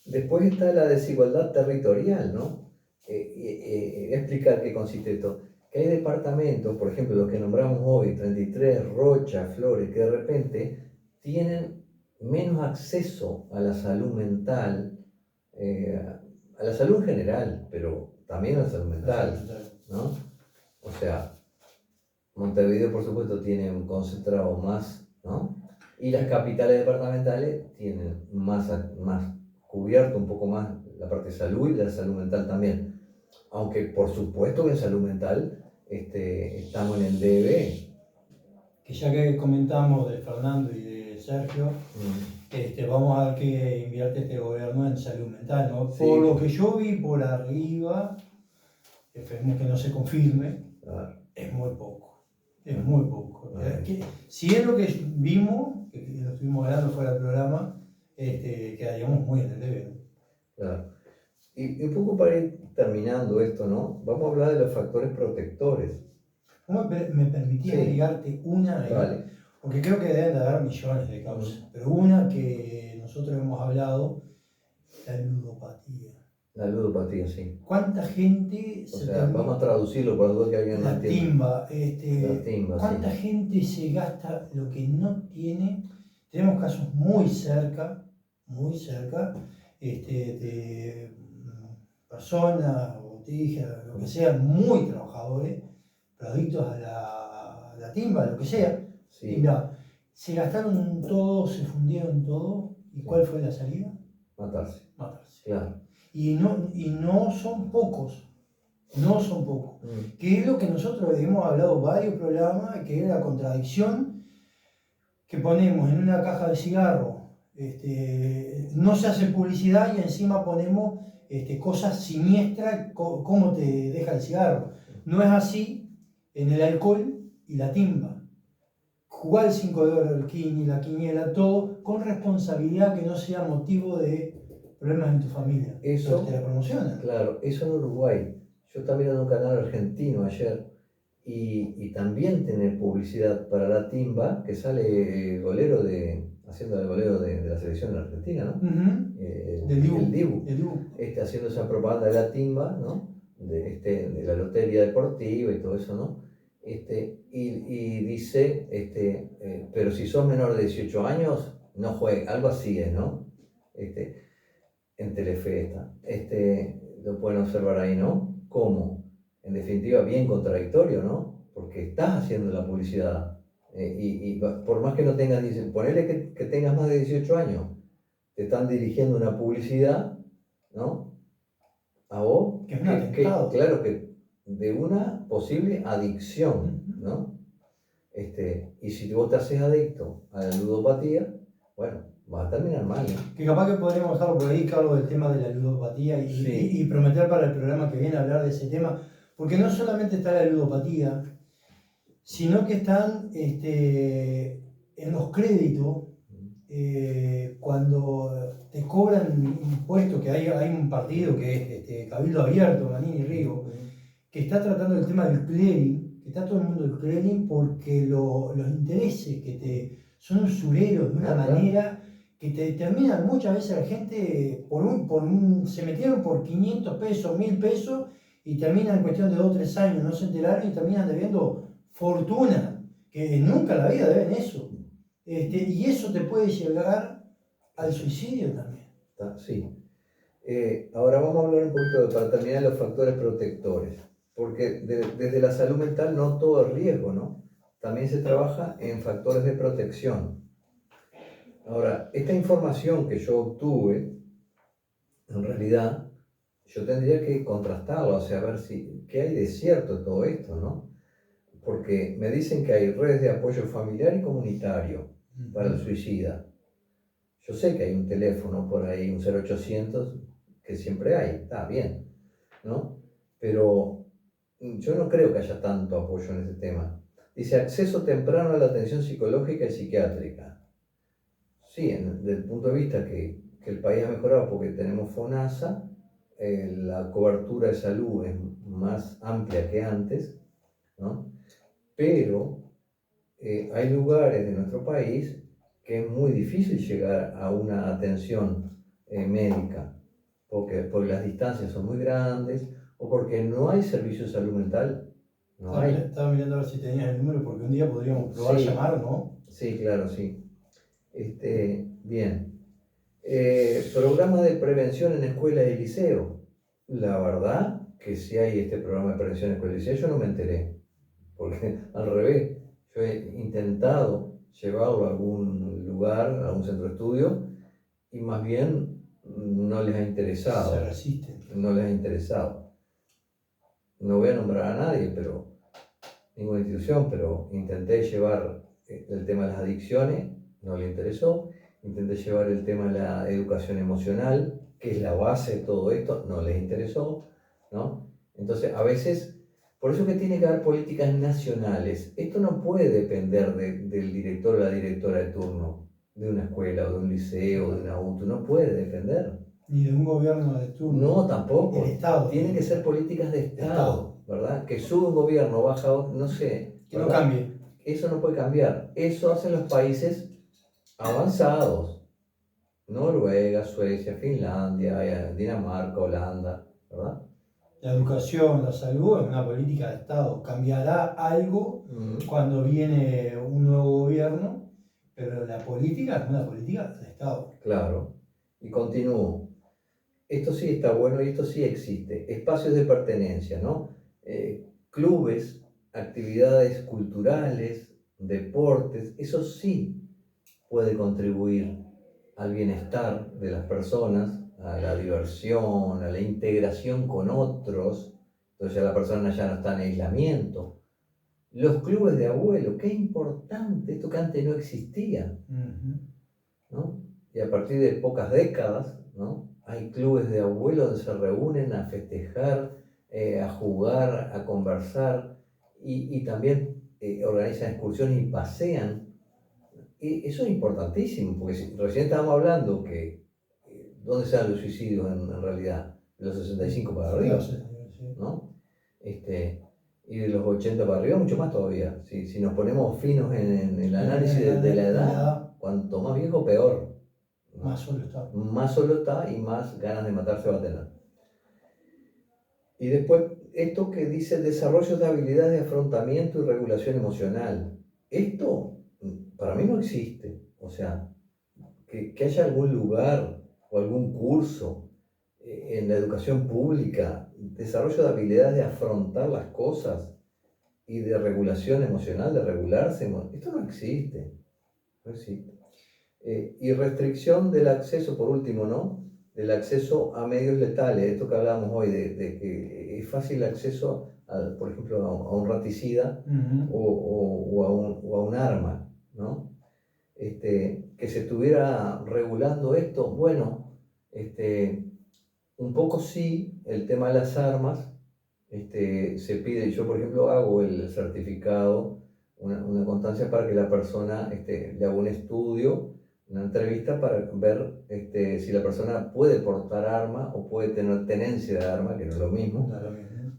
Después está la desigualdad territorial, ¿no? Voy a explicar qué consiste esto. Que hay departamentos, por ejemplo, los que nombramos hoy, 33, Rocha, Flores, que de repente tienen menos acceso a la salud mental, a la salud en general, pero también a la salud mental, ¿no? O sea, Montevideo, por supuesto, tiene un concentrado más, ¿no? Y las capitales departamentales tienen más cubierto un poco más la parte de salud y la salud mental también. Aunque por supuesto que en salud mental estamos en el debe. Que ya que comentamos de Fernando y de Sergio, vamos a ver que invierte este gobierno en salud mental, ¿no? Sí. Por lo que yo vi por arriba, esperemos que no se confirme, es muy poco. Es muy poco. Si es lo que vimos, que lo estuvimos hablando fuera del programa, quedaríamos muy en el debe, ¿no? Claro. Y un poco para ir terminando esto, ¿no? Vamos a hablar de los factores protectores. ¿Cómo me permitís agregarte una ahí? Vale. Porque creo que deben de haber millones de causas, pero una que nosotros hemos hablado, la ludopatía. La ludopatía, sí. ¿Cuánta gente vamos a traducirlo para todo que alguien no entienda. La timba, ¿cuánta gente se gasta lo que no tiene? Tenemos casos muy cerca, de personas, botijas, lo que sea, muy trabajadores, pero adictos a la timba, lo que sea. Sí. Y mira, se gastaron todo, se fundieron todo. ¿Y cuál fue la salida? Matarse. Claro. Y no son pocos. Que es lo que nosotros hemos hablado varios programas, que es la contradicción que ponemos en una caja de cigarro. No se hace publicidad y encima ponemos cosas siniestras, cómo te deja el cigarro. No es así en el alcohol y la timba. Jugar el 5 de oro, el quini, la quiniela, todo con responsabilidad, que no sea motivo de problemas en tu familia. Eso te la promocionan. Claro, eso en Uruguay. Yo estaba mirando un canal argentino ayer y también tiene publicidad para la timba, que sale golero haciendo el golero de la selección de la Argentina, ¿no? Del Dibu. Haciendo esa propaganda de la timba, ¿no? De la lotería deportiva y todo eso, ¿no? Y dice, pero si sos menor de 18 años, no juegues, algo así es, ¿no? En Telefe lo pueden observar ahí, ¿no? Como, en definitiva, bien contradictorio, ¿no? Porque estás haciendo la publicidad. Y por más que no tengas, ponele que tengas más de 18 años, te están dirigiendo una publicidad, ¿no? A vos, que es un atentado. Claro que de una posible adicción, ¿no? Y si vos te haces adicto a la ludopatía, bueno, va a terminar mal, ¿no? Que capaz que podríamos dejarlo por ahí, Carlos, del tema de la ludopatía y prometer para el programa que viene hablar de ese tema, porque no solamente está la ludopatía, sino que están en los créditos, cuando te cobran impuestos, que hay un partido que es Cabildo Abierto, Manini Río, que está tratando el tema del clearing, que está todo el mundo del clearing, porque los intereses son usureros de una manera que te terminan muchas veces la gente se metieron por 500 pesos, 1000 pesos y terminan en cuestión de 2 o 3 años, no se enteraron y terminan debiendo fortuna, que nunca en la vida deben eso. Y eso te puede llegar al suicidio también. Sí. Ahora vamos a hablar un poquito para terminar los factores protectores, porque desde la salud mental no todo es riesgo, ¿no? También se trabaja en factores de protección. Ahora, esta información que yo obtuve, en realidad, yo tendría que contrastarla, o sea, a ver qué hay de cierto de todo esto, ¿no? Porque me dicen que hay redes de apoyo familiar y comunitario para el suicida. Yo sé que hay un teléfono por ahí, un 0800, que siempre hay, está bien, ¿no? Pero yo no creo que haya tanto apoyo en ese tema. Dice, acceso temprano a la atención psicológica y psiquiátrica. Sí, desde el punto de vista que el país ha mejorado porque tenemos FONASA, la cobertura de salud es más amplia que antes, ¿no? Pero hay lugares de nuestro país que es muy difícil llegar a una atención médica, porque las distancias son muy grandes o porque no hay servicio de salud mental. No hay. Estaba mirando a ver si tenías el número porque un día podríamos probar Sí, llamar, ¿no? Sí, claro, sí. Bien. Programa de prevención en escuelas y liceo. La verdad que si hay este programa de prevención en escuelas y liceo, yo no me enteré. Porque al revés, yo he intentado llevarlo a algún lugar, a algún centro de estudio, y más bien no les ha interesado. Se resisten. No les ha interesado. No voy a nombrar a nadie, ninguna institución, pero intenté llevar el tema de las adicciones, no le interesó. Intenté llevar el tema de la educación emocional, que es la base de todo esto, no les interesó, ¿no? Entonces, a veces, por eso que tiene que haber políticas nacionales. Esto no puede depender del director o la directora de turno de una escuela o de un liceo, de una UTU, no puede depender. Ni de un gobierno de turno. No, tampoco. El Estado. Tienen que ser políticas de Estado, ¿verdad? Que sube un gobierno, baja otro, no sé. Que no cambie. Eso no puede cambiar. Eso hacen los países avanzados. Noruega, Suecia, Finlandia, Dinamarca, Holanda, ¿verdad? La educación, la salud es una política de Estado. Cambiará algo cuando viene un nuevo gobierno, pero la política es una política de Estado. Claro. Y continúo. Esto sí está bueno y esto sí existe. Espacios de pertenencia, ¿no? Clubes, actividades culturales, deportes, eso sí puede contribuir al bienestar de las personas, a la diversión, a la integración con otros. Entonces ya la persona ya no está en aislamiento. Los clubes de abuelos, qué importante, esto que antes no existía, ¿no? Y a partir de pocas décadas, ¿no? Hay clubes de abuelos donde se reúnen a festejar, a jugar, a conversar y también organizan excursiones y pasean. Y eso es importantísimo, porque recién estábamos hablando que ¿dónde se dan los suicidios en realidad? De los 65 para arriba, ¿no? Y de los 80 para arriba, mucho más todavía. Si nos ponemos finos en el análisis de la edad, cuanto más viejo, peor, ¿no? Más solo está. Más solo está y más ganas de matarse va a tener. Y después, esto que dice desarrollo de habilidades de afrontamiento y regulación emocional. Esto para mí no existe. O sea, que haya algún lugar o algún curso en la educación pública, desarrollo de habilidades de afrontar las cosas y de regulación emocional, de regularse. Esto no existe. No existe. Y restricción del acceso, por último, ¿no? Del acceso a medios letales, esto que hablábamos hoy, de que es fácil acceso, por ejemplo, a un raticida o a un arma, ¿no? Que se estuviera regulando esto, bueno, un poco sí, el tema de las armas, se pide, yo por ejemplo hago el certificado una constancia para que la persona le haga un estudio, una entrevista para ver si la persona puede portar arma o puede tener tenencia de arma, que no es lo mismo, No es lo mismo.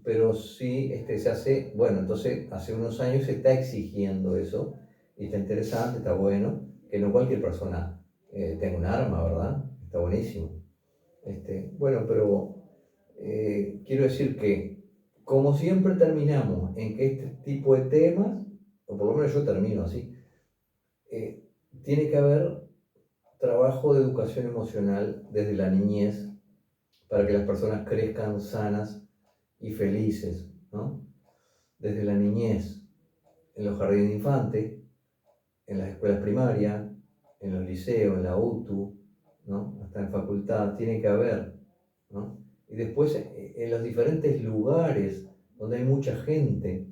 pero sí se hace, bueno, entonces hace unos años se está exigiendo eso, y está interesante, está bueno, que no cualquier persona tenga un arma, ¿verdad? Está buenísimo. Bueno, pero quiero decir que, como siempre terminamos en que este tipo de temas, o por lo menos yo termino así, tiene que haber trabajo de educación emocional desde la niñez para que las personas crezcan sanas y felices, ¿no? Desde la niñez, en los jardines de infantes, en las escuelas primarias, en los liceos, en la UTU, ¿no? Hasta en facultad, tiene que haber, ¿no? Y después en los diferentes lugares donde hay mucha gente,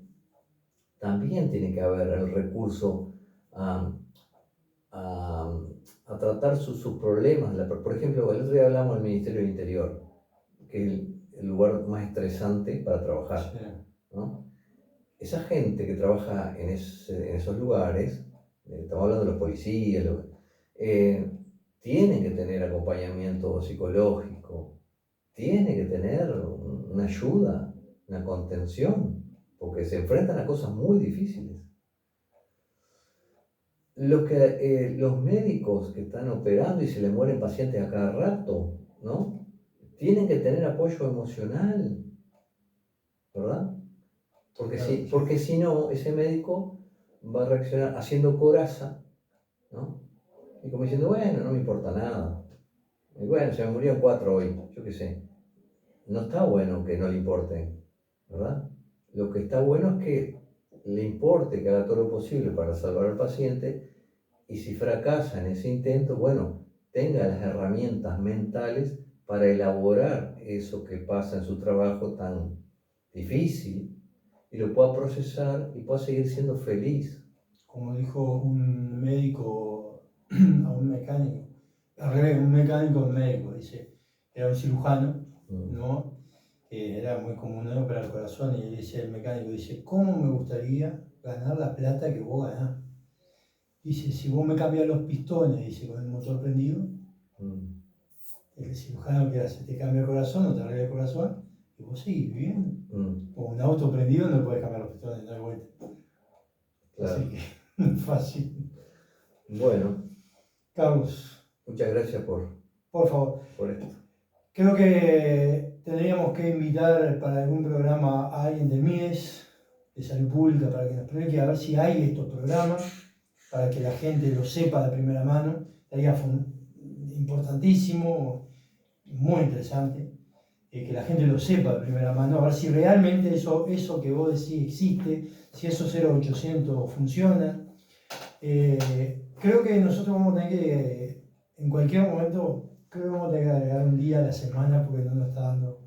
también tiene que haber el recurso a, a, a tratar sus problemas. Por ejemplo, el otro día hablamos del Ministerio del Interior, que es el lugar más estresante para trabajar, Sí. ¿no? Esa gente que trabaja en esos lugares, estamos hablando de los policías, tienen que tener acompañamiento psicológico, tienen que tener una ayuda, una contención, porque se enfrentan a cosas muy difíciles. Los médicos que están operando y se le mueren pacientes a cada rato, ¿no? Tienen que tener apoyo emocional, ¿verdad? Porque si no, ese médico va a reaccionar haciendo coraza, ¿no? Y como diciendo, bueno, no me importa nada. Y bueno, se me murieron 4 hoy, yo qué sé. No está bueno que no le importe, ¿verdad? Lo que está bueno es que le importe, que haga todo lo posible para salvar al paciente, y si fracasa en ese intento, bueno, tenga las herramientas mentales para elaborar eso que pasa en su trabajo tan difícil, y lo pueda procesar y pueda seguir siendo feliz. Como dijo un médico a un mecánico, al revés, un mecánico a un médico, dice, era un cirujano, ¿no? Que era muy común, ¿no?, operar el corazón, y dice el mecánico, dice, ¿cómo me gustaría ganar la plata que vos ganás? Dice, si vos me cambias los pistones, dice, con el motor prendido, el cirujano que hace, te cambia el corazón, no te arregla el corazón, y vos seguís viviendo. Con un auto prendido no puedes cambiar los pistones, no hay vuelta. Claro. Así que, fácil. Bueno, Carlos, muchas gracias por favor. Por esto. Creo que tendríamos que invitar para algún programa a alguien del MIES, de Salud Pública, para que nos explique a ver si hay estos programas, para que la gente lo sepa de primera mano. Sería importantísimo, muy interesante, que la gente lo sepa de primera mano, a ver si realmente eso que vos decís existe, si esos 0800 funcionan. Creo que nosotros vamos a tener que, en cualquier momento, creo que vamos a tener que agregar un día a la semana, porque no nos está dando,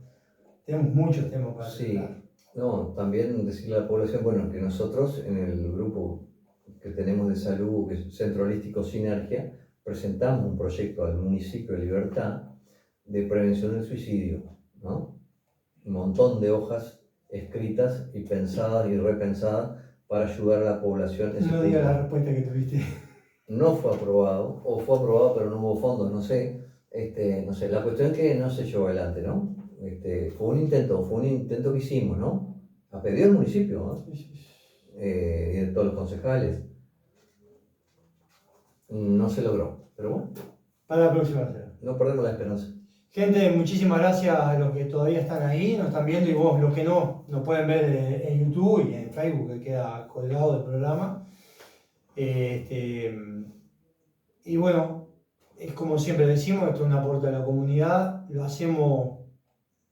tenemos muchos temas para tratar. No, también decirle a la población, bueno, que nosotros en el grupo que tenemos de salud, que es Centro Holístico Sinergia, presentamos un proyecto al municipio de Libertad de prevención del suicidio, ¿no? Un montón de hojas escritas y pensadas y repensadas para ayudar a la población. No digas la respuesta que tuviste. No fue aprobado, o fue aprobado pero no hubo fondos, no sé. No sé, la cuestión es que no se llevó adelante, ¿no? Fue un intento que hicimos, ¿no? A pedido del municipio, ¿no? Y de todos los concejales. No se logró, pero bueno. Para la próxima será. No perdemos la esperanza. Gente, muchísimas gracias a los que todavía están ahí, nos están viendo, y vos, los que no, nos pueden ver en YouTube y en Facebook, que queda colgado el programa. Y bueno, es como siempre decimos, esto es un aporte a la comunidad, lo hacemos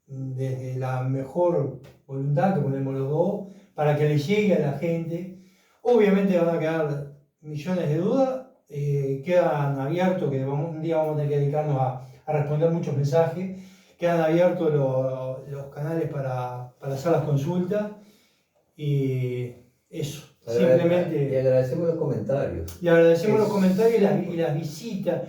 desde la mejor voluntad que ponemos los dos, para que le llegue a la gente. Obviamente van a quedar millones de dudas, quedan abiertos, que un día vamos a tener que dedicarnos a responder muchos mensajes, quedan abiertos los canales para hacer las consultas, y eso. Simplemente, y agradecemos los comentarios. Y agradecemos los comentarios y las visitas.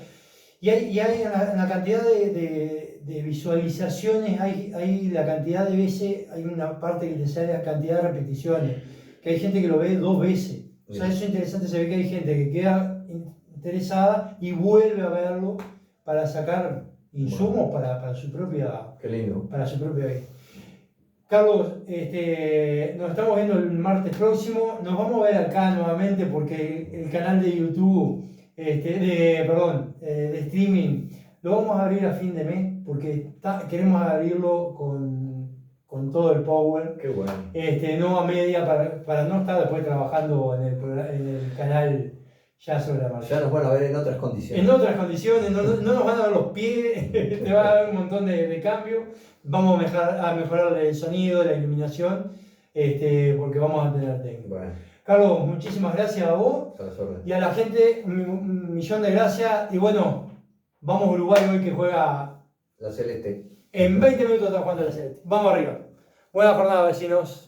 Y hay una cantidad de visualizaciones, hay la cantidad de veces, hay una parte que te sale la cantidad de repeticiones, que hay gente que lo ve 2 veces. O sea, Bien. eso es interesante, se ve que hay gente que queda interesada y vuelve a verlo para sacar insumos para su propia Qué lindo. vida. Carlos, nos estamos viendo el martes próximo. Nos vamos a ver acá nuevamente porque el canal de YouTube, de streaming, lo vamos a abrir a fin de mes porque queremos abrirlo con todo el power. Qué bueno. No a media para no estar después trabajando en el canal ya sobre la marcha. Ya nos van a ver en otras condiciones. En otras condiciones, no nos van a dar los pies, te va a dar un montón de cambios. Vamos a mejorar el sonido, la iluminación, porque vamos a tener técnica. Bueno, Carlos, muchísimas gracias a vos a las órdenes. y a la gente, un millón de gracias. Y bueno, vamos a Uruguay hoy que juega La Celeste. en 20 minutos, está jugando la Celeste. Vamos arriba. Buena jornada, vecinos.